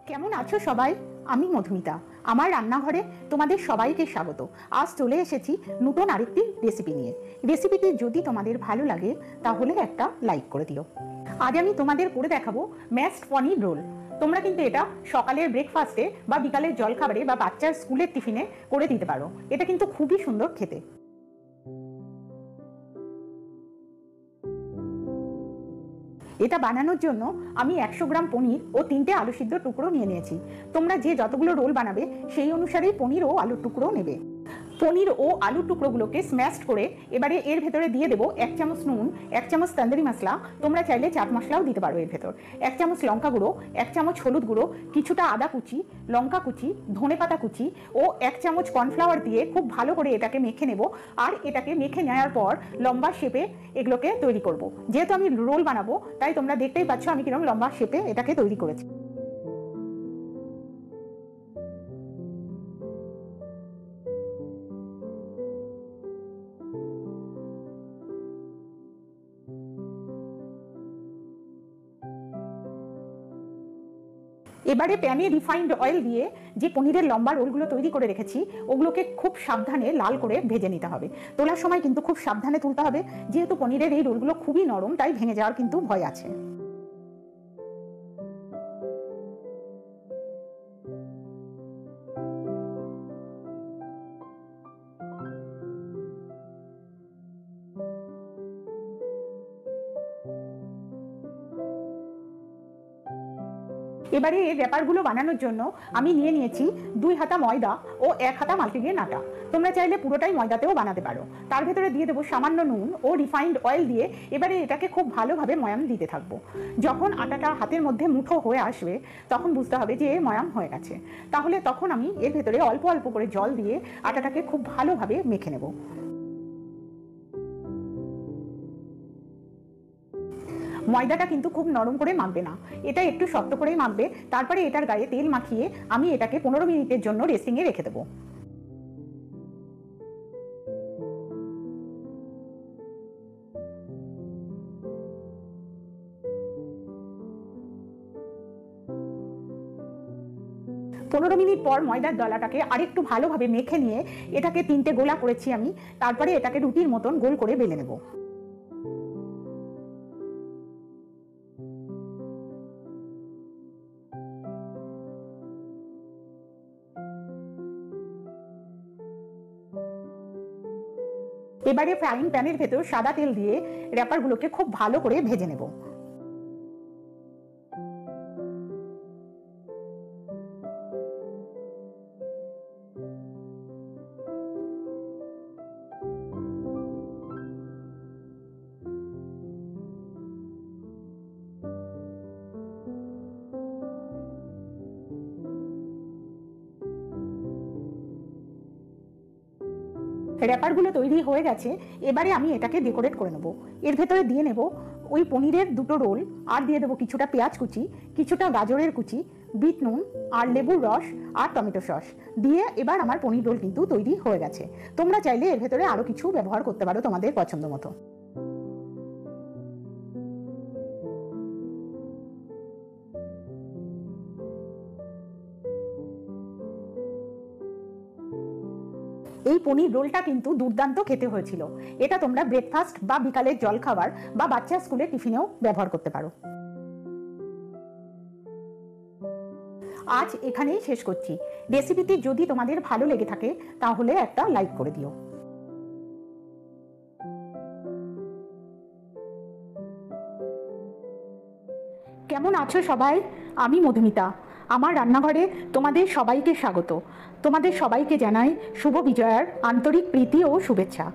কেমন আছো সবাই? আমি মধুমিতা। আমার রান্নাঘরে তোমাদের সবাইকে স্বাগত। আজ চলে এসেছি নতুন আরেকটি রেসিপি নিয়ে। রেসিপিটি যদি তোমাদের ভালো লাগে তাহলে একটা লাইক করে দিও। আজ আমি তোমাদের করে দেখাবো ম্যাশড পনির রোল। তোমরা কিন্তু এটা সকালের ব্রেকফাস্টে বা বিকালের জলখাবারে বা বাচ্চার স্কুলের টিফিনে করে দিতে পারো। এটা কিন্তু খুবই সুন্দর খেতে। এটা বানানোর জন্য আমি 100 গ্রাম পনির ও 3টে আলু সিদ্ধ টুকরো নিয়ে নিয়েছি। তোমরা যে যতগুলো রোল বানাবে সেই অনুসারেই পনির ও আলুর টুকরো নেবে। পনির ও আলুর টুকরোগুলোকে স্ম্যাশড করে এবারে এর ভেতরে দিয়ে দেবো 1 চামচ নুন, 1 চামচ তন্দুরি মশলা, তোমরা চাইলে চাট মশলাও দিতে পারো এর ভেতর, 1 চামচ লঙ্কা গুঁড়ো, 1 চামচ হলুদ গুঁড়ো, কিছুটা আদা কুচি, লঙ্কা কুচি, ধনেপাতা কুচি ও 1 চামচ কর্নফ্লাওয়ার দিয়ে খুব ভালো করে এটাকে মেখে নেব। আর এটাকে মেখে নেওয়ার পর লম্বা শেপে এগুলোকে তৈরি করব। যেহেতু আমি রোল বানাবো তাই তোমরা দেখতেই পাচ্ছ আমি কিরকম লম্বা শেপে এটাকে তৈরি করেছি। এবারে প্যানে রিফাইন্ড অয়েল দিয়ে যে পনিরের লম্বা রোলগুলো তৈরি করে রেখেছি ওগুলোকে খুব সাবধানে লাল করে ভেজে নিতে হবে। তোলার সময় কিন্তু খুব সাবধানে তুলতে হবে, যেহেতু পনিরের এই রোলগুলো খুবই নরম তাই ভেঙে যাওয়ার কিন্তু ভয় আছে। এবারে এই র্যাপারগুলো বানানোর জন্য আমি নিয়ে নিয়েছি 2 হাতা ময়দা ও 1 হাতা মাল্টিগ্রেন আটা। তোমরা চাইলে পুরোটাই ময়দাতেও বানাতে পারো। তার ভেতরে দিয়ে দেবো সামান্য নুন ও রিফাইন্ড অয়েল দিয়ে এবারে এটাকে খুব ভালোভাবে ময়াম দিতে থাকবো। যখন আটাটা হাতের মধ্যে মুঠো হয়ে আসবে তখন বুঝতে হবে যে ময়াম হয়ে গেছে। তাহলে তখন আমি এর ভেতরে অল্প অল্প করে জল দিয়ে আটাটাকে খুব ভালোভাবে মেখে নেব। ময়দাটা কিন্তু খুব নরম করে মাখবে না, এটা একটু শক্ত করেই মাখবে। তারপরে এটার গায়ে তেল মাখিয়ে আমি এটাকে 15 মিনিটের জন্য রেস্টিংয়ে রেখে দেবো। পনেরো মিনিট পর ময়দার দলাটাকে আরেকটু ভালোভাবে মেখে নিয়ে এটাকে 3টে গোলা করেছি আমি। তারপরে এটাকে রুটির মতন গোল করে বেলে নেব। এবারে ফ্রাইং প্যানের ভেতর সাদা তেল দিয়ে র্যাপারগুলোকে খুব ভালো করে ভেজে নেব। র্যাপারগুলো তৈরি হয়ে গেছে। এবারে আমি এটাকে ডেকোরেট করে নেব। এর ভেতরে দিয়ে নেব ওই পনিরের 2টো রোল, আর দিয়ে দেবো কিছুটা পেঁয়াজ কুচি, কিছুটা গাজরের কুচি, বিট নুন আর লেবুর রস আর টমেটো সস দিয়ে এবার আমার পনির রোল কিন্তু তৈরি হয়ে গেছে। তোমরা চাইলে এর ভেতরে আরও কিছু ব্যবহার করতে পারো তোমাদের পছন্দ মতো। এই পনির রোলটা কিন্তু দুর্দান্ত খেতে হয়েছিল। এটা তোমরা ব্রেকফাস্ট বা বিকালের জলখাবার বা বাচ্চা স্কুলের টিফিনেও ব্যবহার করতে পারো। আজ এখানেই শেষ করছি। রেসিপিটি যদি তোমাদের ভালো লেগে থাকে তাহলে একটা লাইক করে দিও। কেমন আছো সবাই? আমি মধুমিতা। আমার রান্নাঘরে তোমাদের সবাইকে স্বাগত। তোমাদের সবাইকে জানাই শুভ বিজয়ার আন্তরিক প্রীতি ও শুভেচ্ছা।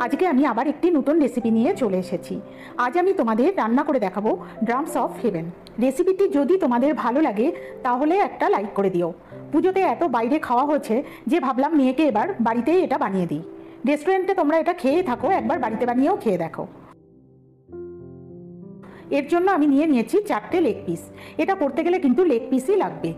আজকে আমি আবার একটি নতুন রেসিপি নিয়ে চলে এসেছি। আজ আমি তোমাদের রান্না করে দেখাবো ড্রামস অফ হেভেন। রেসিপিটি যদি তোমাদের ভালো লাগে তাহলে একটা লাইক করে দিও। পুজোতে এত বাইরে খাওয়া হচ্ছে যে ভাবলাম মেয়েকে এবার বাড়িতেই এটা বানিয়ে দিই। রেস্টুরেন্টে তোমরা এটা খেয়ে থাকো, একবার বাড়িতে বানিয়েও খেয়ে দেখো। এর জন্য আমি নিয়ে নিয়েছি 4টে লেগ পিস। এটা করতে গেলে কিন্তু লেগ পিসই লাগবে।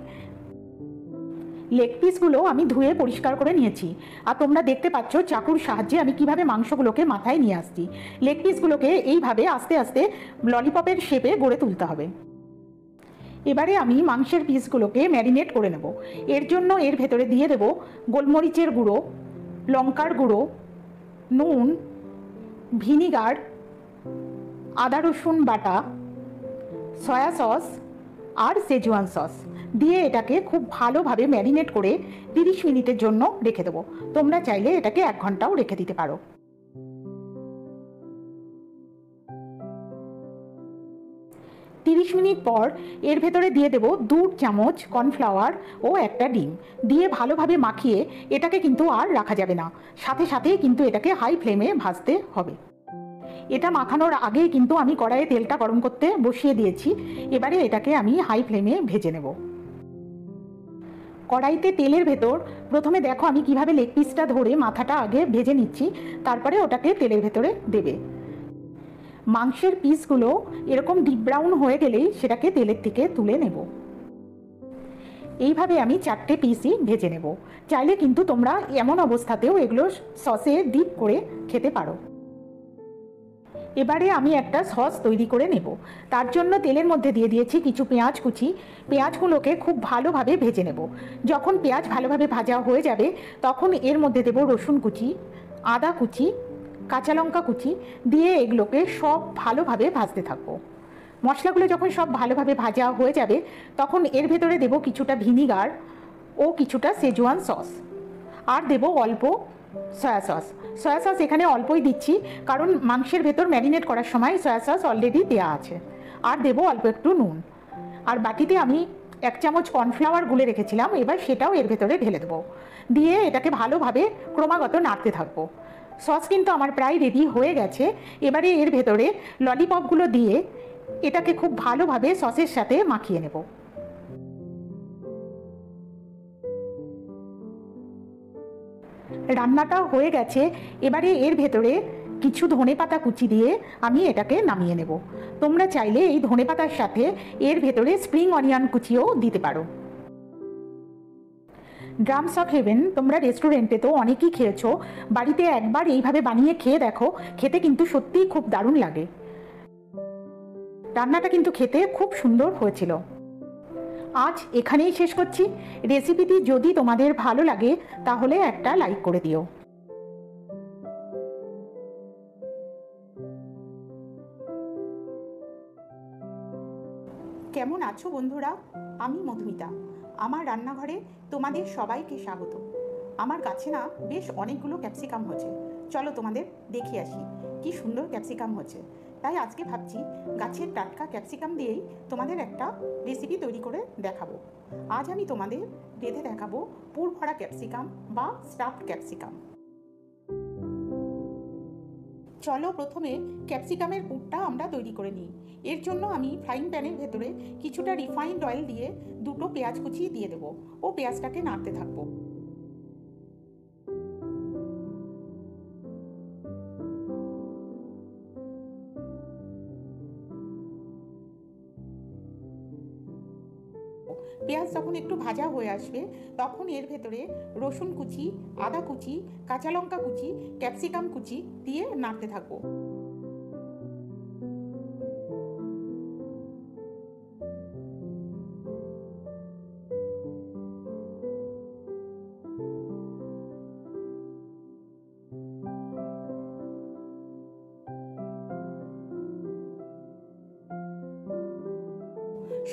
লেগ পিসগুলো আমি ধুয়ে পরিষ্কার করে নিয়েছি, আর তোমরা দেখতে পাচ্ছ চাকুর সাহায্যে আমি কিভাবে মাংসগুলোকে মাথায় নিয়ে আসছি। লেগ পিসগুলোকে এইভাবে আস্তে আস্তে ললিপপের শেপে গড়ে তুলতে হবে। এবারে আমি মাংসের পিসগুলোকে ম্যারিনেট করে নেব। এর জন্য এর ভেতরে দিয়ে দেব গোলমরিচের গুঁড়ো, লঙ্কার গুঁড়ো, নুন, ভিনিগার, আদা রসুন বাটা, সয়া সস আর সেজওয়ান সস দিয়ে এটাকে খুব ভালোভাবে ম্যারিনেট করে 30 মিনিটের জন্য রেখে দেবো। তোমরা চাইলে এটাকে 1 ঘন্টাও রেখে দিতে পারো। 30 মিনিট পর এর ভেতরে দিয়ে দেবো 2 চামচ কর্নফ্লাওয়ার ও একটা ডিম দিয়ে ভালোভাবে মাখিয়ে এটাকে কিন্তু আর রাখা যাবে না, সাথে সাথেই কিন্তু এটাকে হাই ফ্লেমে ভাজতে হবে। এটা মাখানোর আগেই কিন্তু আমি কড়াইয়ে তেলটা গরম করতে বসিয়ে দিয়েছি। এবারে এটাকে আমি হাই ফ্লেমে ভেজে নেব। কড়াইতে তেলের ভেতর প্রথমে দেখো আমি কিভাবে লেগ পিসটা ধরে মাথাটা আগে ভেজে নিচ্ছি, তারপরে ওটাকে তেলের ভেতরে দেবে। মাংসের পিসগুলো এরকম ডিপ ব্রাউন হয়ে গেলেই সেটাকে তেলের থেকে তুলে নেব। এইভাবে আমি 4টে পিসই ভেজে নেব। চাইলে কিন্তু তোমরা এমন অবস্থাতেও এগুলো সসে ডিপ করে খেতে পারো। এবারে আমি একটা সস তৈরি করে নেব। তার জন্য তেলের মধ্যে দিয়ে দিয়েছি কিছু পেঁয়াজ কুচি। পেঁয়াজগুলোকে খুব ভালোভাবে ভেজে নেব। যখন পেঁয়াজ ভালোভাবে ভাজা হয়ে যাবে তখন এর মধ্যে দেব রসুন কুচি, আদা কুচি, কাঁচা লঙ্কা কুচি দিয়ে এগুলোকে সব ভালোভাবে ভাজতে থাকবো। মশলাগুলো যখন সব ভালোভাবে ভাজা হয়ে যাবে তখন এর ভেতরে দেব কিছুটা ভিনিগার ও কিছুটা সেজওয়ান সস, আর দেব অল্প সয়া সস। সয়া সস এখানে অল্পই দিচ্ছি কারণ মাংসের ভেতর ম্যারিনেট করার সময় সয়া সস অলরেডি দেওয়া আছে। আর দেব অল্প একটু নুন। আর বাটিতে আমি 1 চামচ কর্নফ্লাওয়ার গুলে রেখেছিলাম, এবার সেটাও এর ভেতরে ঢেলে দেবো। দিয়ে এটাকে ভালোভাবে ক্রমাগত নাড়তে থাকবো। সস কিন্তু আমার প্রায় রেডি হয়ে গেছে। এবারে এর ভেতরে ললিপপগুলো দিয়ে এটাকে খুব ভালোভাবে সসের সাথে মাখিয়ে নেব। রান্নাটা হয়ে গেছে। এবারে এর ভেতরে কিছু ধনেপাতা কুচি দিয়ে আমি এটাকে নামিয়ে নেব। তোমরা চাইলে এই ধনেপাতার সাথে এর ভেতরে স্প্রিং অনিয়ন কুচিও দিতে পারো। ড্রামস অফ হেভেন তোমরা রেস্টুরেন্টে তো অনেকেই খেয়েছো, বাড়িতে একবার এইভাবে বানিয়ে খেয়ে দেখো, খেতে কিন্তু সত্যিই খুব দারুণ লাগে। রান্নাটা কিন্তু খেতে খুব সুন্দর হয়েছিল। আজ এখানেই শেষ করছি। রেসিপিটি যদি তোমাদের ভালো লাগে তাহলে একটা লাইক করে দিও। কেমন আছো বন্ধুরা? আমি মধুমিতা। আমার রান্নাঘরে তোমাদের সবাইকে স্বাগত। আমার গাছে না বেশ অনেকগুলো ক্যাপসিকাম হয়েছে। চলো তোমাদের দেখিয়ে আসি কি সুন্দর ক্যাপসিকাম হয়েছে। তাই আজকে ভাবছি গাছের টাটকা ক্যাপসিকাম দিয়েই তোমাদের একটা রেসিপি তৈরি করে দেখাবো। আজ আমি তোমাদের রেঁধে দেখাবো পুর ভরা ক্যাপসিকাম বা স্টাফড ক্যাপসিকাম। চলো প্রথমে ক্যাপসিকামের পুরটা আমরা তৈরি করে নিই। এর জন্য আমি ফ্রাইং প্যানের ভেতরে কিছুটা রিফাইন্ড অয়েল দিয়ে 2টো পেঁয়াজ কুচি দিয়ে দেবো ও পেঁয়াজটাকে নাড়তে থাকবো। পেঁয়াজ যখন একটু ভাজা হয়ে আসবে তখন এর ভেতরে রসুন কুচি, আদা কুচি, কাঁচা লঙ্কা কুচি, ক্যাপসিকাম কুচি দিয়ে নাড়তে থাকবো।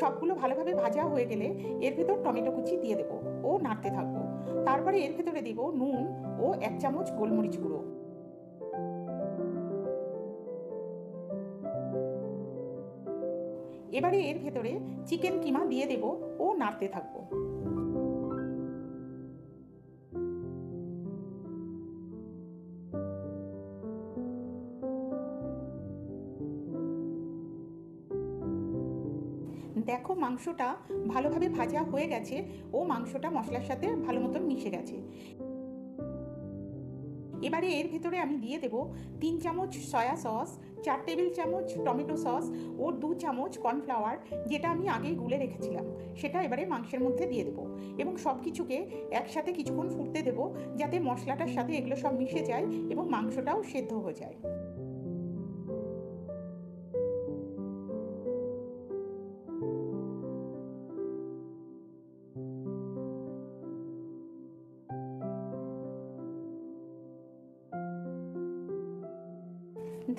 সবগুলো ভালোভাবে ভাজা হয়ে গেলে এর ভেতর টমেটো কুচি দিয়ে দেবো ও নাড়তে থাকবো। তারপরে এর ভেতরে দেবো নুন ও 1 চামচ গোলমরিচ গুঁড়ো। এবারে এর ভেতরে চিকেন কিমা দিয়ে দেবো ও নাড়তে থাকবো। দেখো মাংসটা ভালোভাবে ভাজা হয়ে গেছে ও মাংসটা মশলার সাথে ভালো মতন মিশে গেছে। এবারে এর ভেতরে আমি দিয়ে দেব 3 চামচ সয়া সস, 4 টেবিল চামচ টমেটো সস ও 2 চামচ কর্নফ্লাওয়ার, যেটা আমি আগেই গুলে রেখেছিলাম, সেটা এবারে মাংসের মধ্যে দিয়ে দেবো এবং সব কিছুকে একসাথে কিছুক্ষণ ফুটতে দেবো যাতে মশলাটার সাথে এগুলো সব মিশে যায় এবং মাংসটাও সেদ্ধ হয়ে যায়।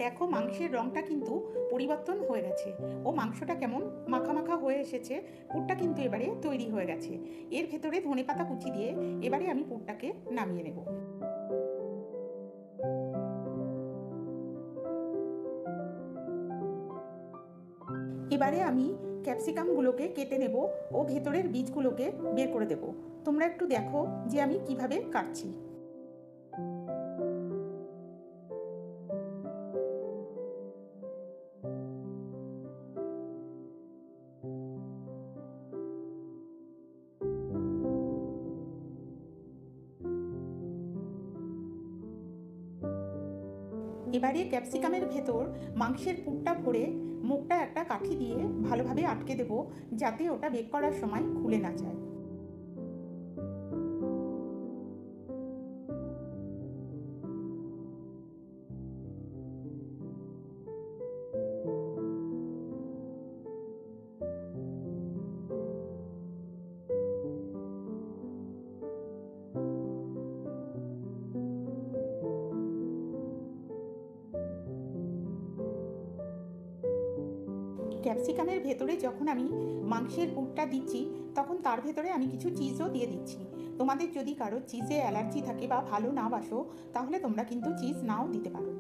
দেখো মাংসের রঙটা কিন্তু পরিবর্তন হয়ে গেছে ও মাংসটা কেমন মাখা মাখা হয়ে এসেছে। পুরটা কিন্তু এবারে তৈরি হয়ে গেছে। এর ভেতরে ধনেপাতা কুচি দিয়ে এবারে আমি পুরটাকে নামিয়ে নেব। এবারে আমি ক্যাপসিকামগুলোকে কেটে নেব ও ভেতরের বীজগুলোকে বের করে দেব। তোমরা একটু দেখো যে আমি কিভাবে কাটছি। এবারে ক্যাপসিকামের ভেতর মাংসের পুরটা ভরে মুখটা একটা কাঠি দিয়ে ভালোভাবে আটকে দেব যাতে ওটা বেক করার সময় খুলে না যায়। ক্যাপসিকামের ভেতরে যখন আমি মাংসের পুরটা দিচ্ছি তখন তার ভেতরে আমি কিছু চিজও দিয়ে দিচ্ছি। তোমাদের যদি কারো চিজে অ্যালার্জি থাকে বা ভালো না বাসো তাহলে তোমরা কিন্তু চিজ নাও দিতে পারো।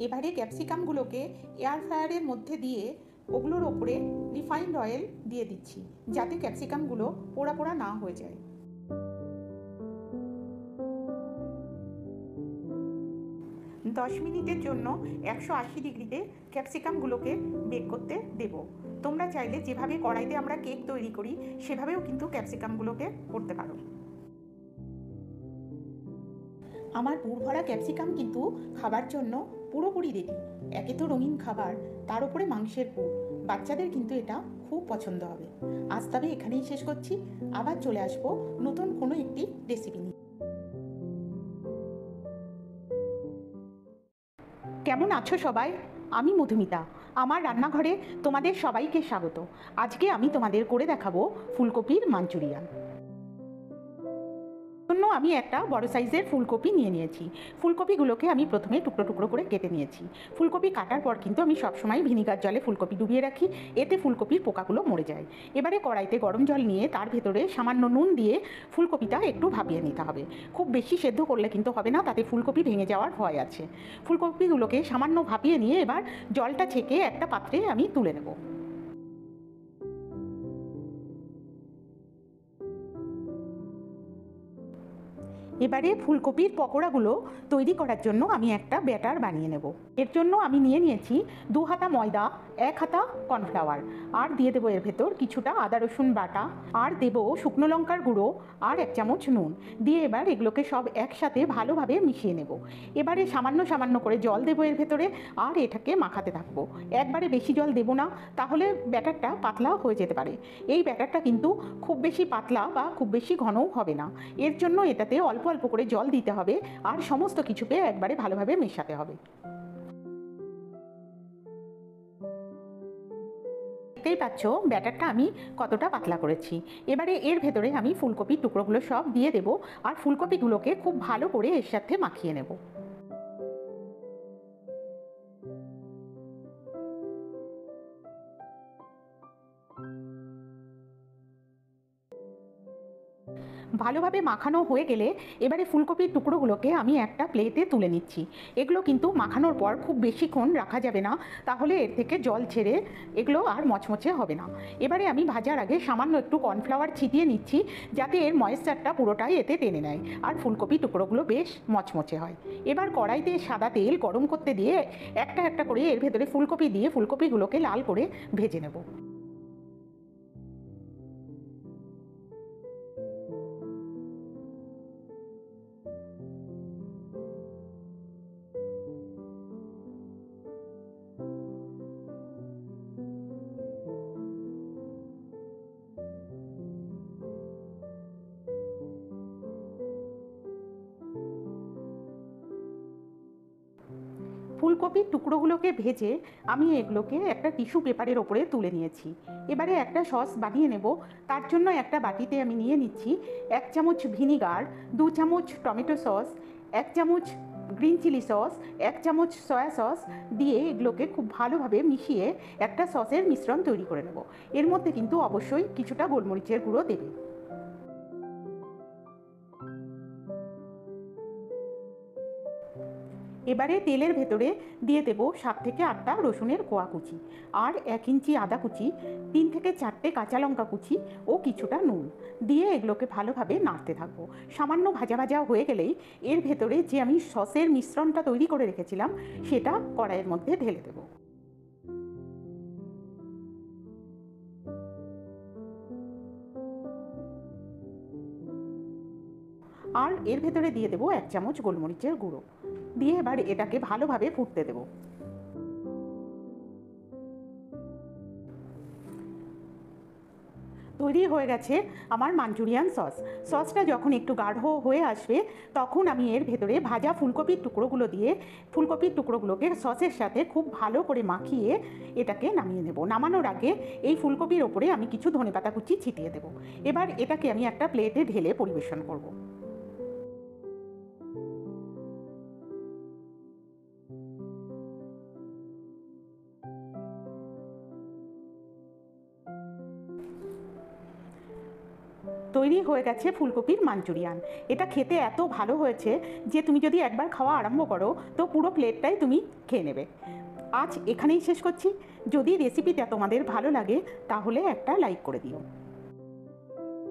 এবারে ক্যাপসিকামগুলোকে এয়ার ফ্রায়ারের মধ্যে দিয়ে ওগুলোর ওপরে রিফাইন্ড অয়েল দিয়ে দিচ্ছি, যাতে ক্যাপসিকামগুলো পোড়া পোড়া না হয়ে যায়। 10 মিনিটের জন্য 180 ডিগ্রিতে ক্যাপসিকামগুলোকে বেক করতে দেব। তোমরা চাইলে যেভাবে কড়াইতে আমরা কেক তৈরি করি সেভাবেও কিন্তু ক্যাপসিকামগুলোকে করতে পারো। আমার পুরভরা ক্যাপসিকাম কিন্তু খাবার জন্য পুরোপুরি রেডি। একে তো রঙিন খাবার, তার উপরে মাংসের পুর, বাচ্চাদের কিন্তু এটা খুব পছন্দ হবে। আজ তবে এখানেই শেষ করছি, আবার চলে আসবো নতুন কোনো একটি রেসিপি নিয়ে। কেমন আছো সবাই? আমি মধুমিতা। আমার রান্নাঘরে তোমাদের সবাইকে স্বাগত। আজকে আমি তোমাদের করে দেখাবো ফুলকপির মাঞ্চুরিয়ান। জন্য আমি একটা বড় সাইজের ফুলকপি নিয়েছি। ফুলকপিগুলোকে আমি প্রথমে টুকরো টুকরো করে কেটে নিয়েছি। ফুলকপি কাটার পর কিন্তু আমি সবসময় ভিনিগার জলে ফুলকপি ডুবিয়ে রাখি, এতে ফুলকপির পোকাগুলো মরে যায়। এবারে কড়াইতে গরম জল নিয়ে তার ভেতরে সামান্য নুন দিয়ে ফুলকপিটা একটু ভাপিয়ে নিতে হবে। খুব বেশি সেদ্ধ করলে কিন্তু হবে না, তাতে ফুলকপি ভেঙে যাওয়ার ভয় আছে। ফুলকপিগুলোকে সামান্য ভাপিয়ে নিয়ে এবার জলটা ছেঁকে একটা পাত্রে আমি তুলে নেব। এবারে ফুলকপির পকোড়াগুলো তৈরি করার জন্য আমি একটা ব্যাটার বানিয়ে নেব। এর জন্য আমি নিয়েছি 2 হাতা ময়দা, 1 হাতা কর্নফ্লাওয়ার, আর দিয়ে দেবো এর ভেতর কিছুটা আদা রসুন বাটা, আর দেবো শুকনো লঙ্কার গুঁড়ো, আর 1 চামচ নুন দিয়ে এবার এগুলোকে সব একসাথে ভালোভাবে মিশিয়ে নেব। এবারে সামান্য সামান্য করে জল দেবো এর ভেতরে, আর এটাকে মাখাতে থাকবো। একবারে বেশি জল দেবো না, তাহলে ব্যাটারটা পাতলা হয়ে যেতে পারে। এই ব্যাটারটা কিন্তু খুব বেশি পাতলা বা খুব বেশি ঘনও হবে না। এর জন্য এটাতে অল্প অল্প করে জল দিতে হবে, আর সমস্ত কিছুকে একবারে ভালোভাবে মেশাতে হবে। দেখতেই পাচ্ছ ব্যাটারটা আমি কতটা পাতলা করেছি। এবারে এর ভেতরে আমি ফুলকপির টুকরোগুলো সব দিয়ে দেব, আর ফুলকপিগুলোকে খুব ভালো করে এর সাথে মাখিয়ে নেব। ভালোভাবে মাখানো হয়ে গেলে এবারে ফুলকপির টুকরোগুলোকে আমি একটা প্লেটে তুলে নিচ্ছি। এগুলো কিন্তু মাখানোর পর খুব বেশিক্ষণ রাখা যাবে না, তাহলে এর থেকে জল ছেড়ে এগুলো আর মচমচে হবে না। এবারে আমি ভাজার আগে সামান্য একটু কর্নফ্লাওয়ার ছিটিয়ে নিচ্ছি, যাতে এর ময়েশ্চারটা পুরোটাই এতে টেনে নেয় আর ফুলকপি টুকরোগুলো বেশ মচমচে হয়। এবার কড়াইতে সাদা তেল গরম করতে দিয়ে একটা একটা করে এর ভেতরে ফুলকপি দিয়ে ফুলকপিগুলোকে লাল করে ভেজে নেব। ফুলকপির টুকরোগুলোকে ভেজে আমি এগুলোকে একটা টিস্যু পেপারের ওপরে তুলে নিয়েছি। এবারে একটা সস বানিয়ে নেব। তার জন্য একটা বাটিতে আমি নিয়ে নিচ্ছি 1 চামচ ভিনিগার, 2 চামচ টমেটো সস, 1 চামচ গ্রিন চিলি সস, 1 চামচ সয়া সস দিয়ে এগুলোকে খুব ভালোভাবে মিশিয়ে একটা সসের মিশ্রণ তৈরি করে নেব। এর মধ্যে কিন্তু অবশ্যই কিছুটা গোলমরিচের গুঁড়ো দেবে। এবারে তেলের ভেতরে দিয়ে দেবো 7 থেকে 8টা রসুনের কোয়া কুচি, আর 1 ইঞ্চি আদা কুচি, 3 থেকে 4টে কাঁচা লঙ্কা কুচি ও কিছুটা নুন দিয়ে এগুলোকে ভালোভাবে নাড়তে থাকবো। সামান্য ভাজা ভাজা হয়ে গেলেই এর ভেতরে যে আমি সসের মিশ্রণটা তৈরি করে রেখেছিলাম সেটা কড়াইয়ের মধ্যে ঢেলে দেবো। আর এর ভেতরে দিয়ে দেবো 1 চামচ গোলমরিচের গুঁড়ো দিয়ে এবার এটাকে ভালোভাবে ফুটতে দেবো। তৈরি হয়ে গেছে আমার মাঞ্চুরিয়ান সস। সসটা যখন একটু গাঢ় হয়ে আসবে তখন আমি এর ভেতরে ভাজা ফুলকপির টুকরোগুলো দিয়ে ফুলকপির টুকরোগুলোকে সসের সাথে খুব ভালো করে মাখিয়ে এটাকে নামিয়ে নেব। নামানোর আগে এই ফুলকপির ওপরে আমি কিছু ধনেপাতা কুচি ছিটিয়ে দেবো। এবার এটাকে আমি একটা প্লেটে ঢেলে পরিবেশন করব। তৈরি হয়ে গেছে ফুলকপির মাঞ্চুরিয়ান। এটা খেতে এত ভালো হয়েছে যে তুমি যদি একবার খাওয়া আরম্ভ করো তো পুরো প্লেটটাই তুমি খেয়ে নেবে। আজ এখানেই শেষ করছি। যদি রেসিপিটা তোমাদের ভালো লাগে তাহলে একটা লাইক করে দিও।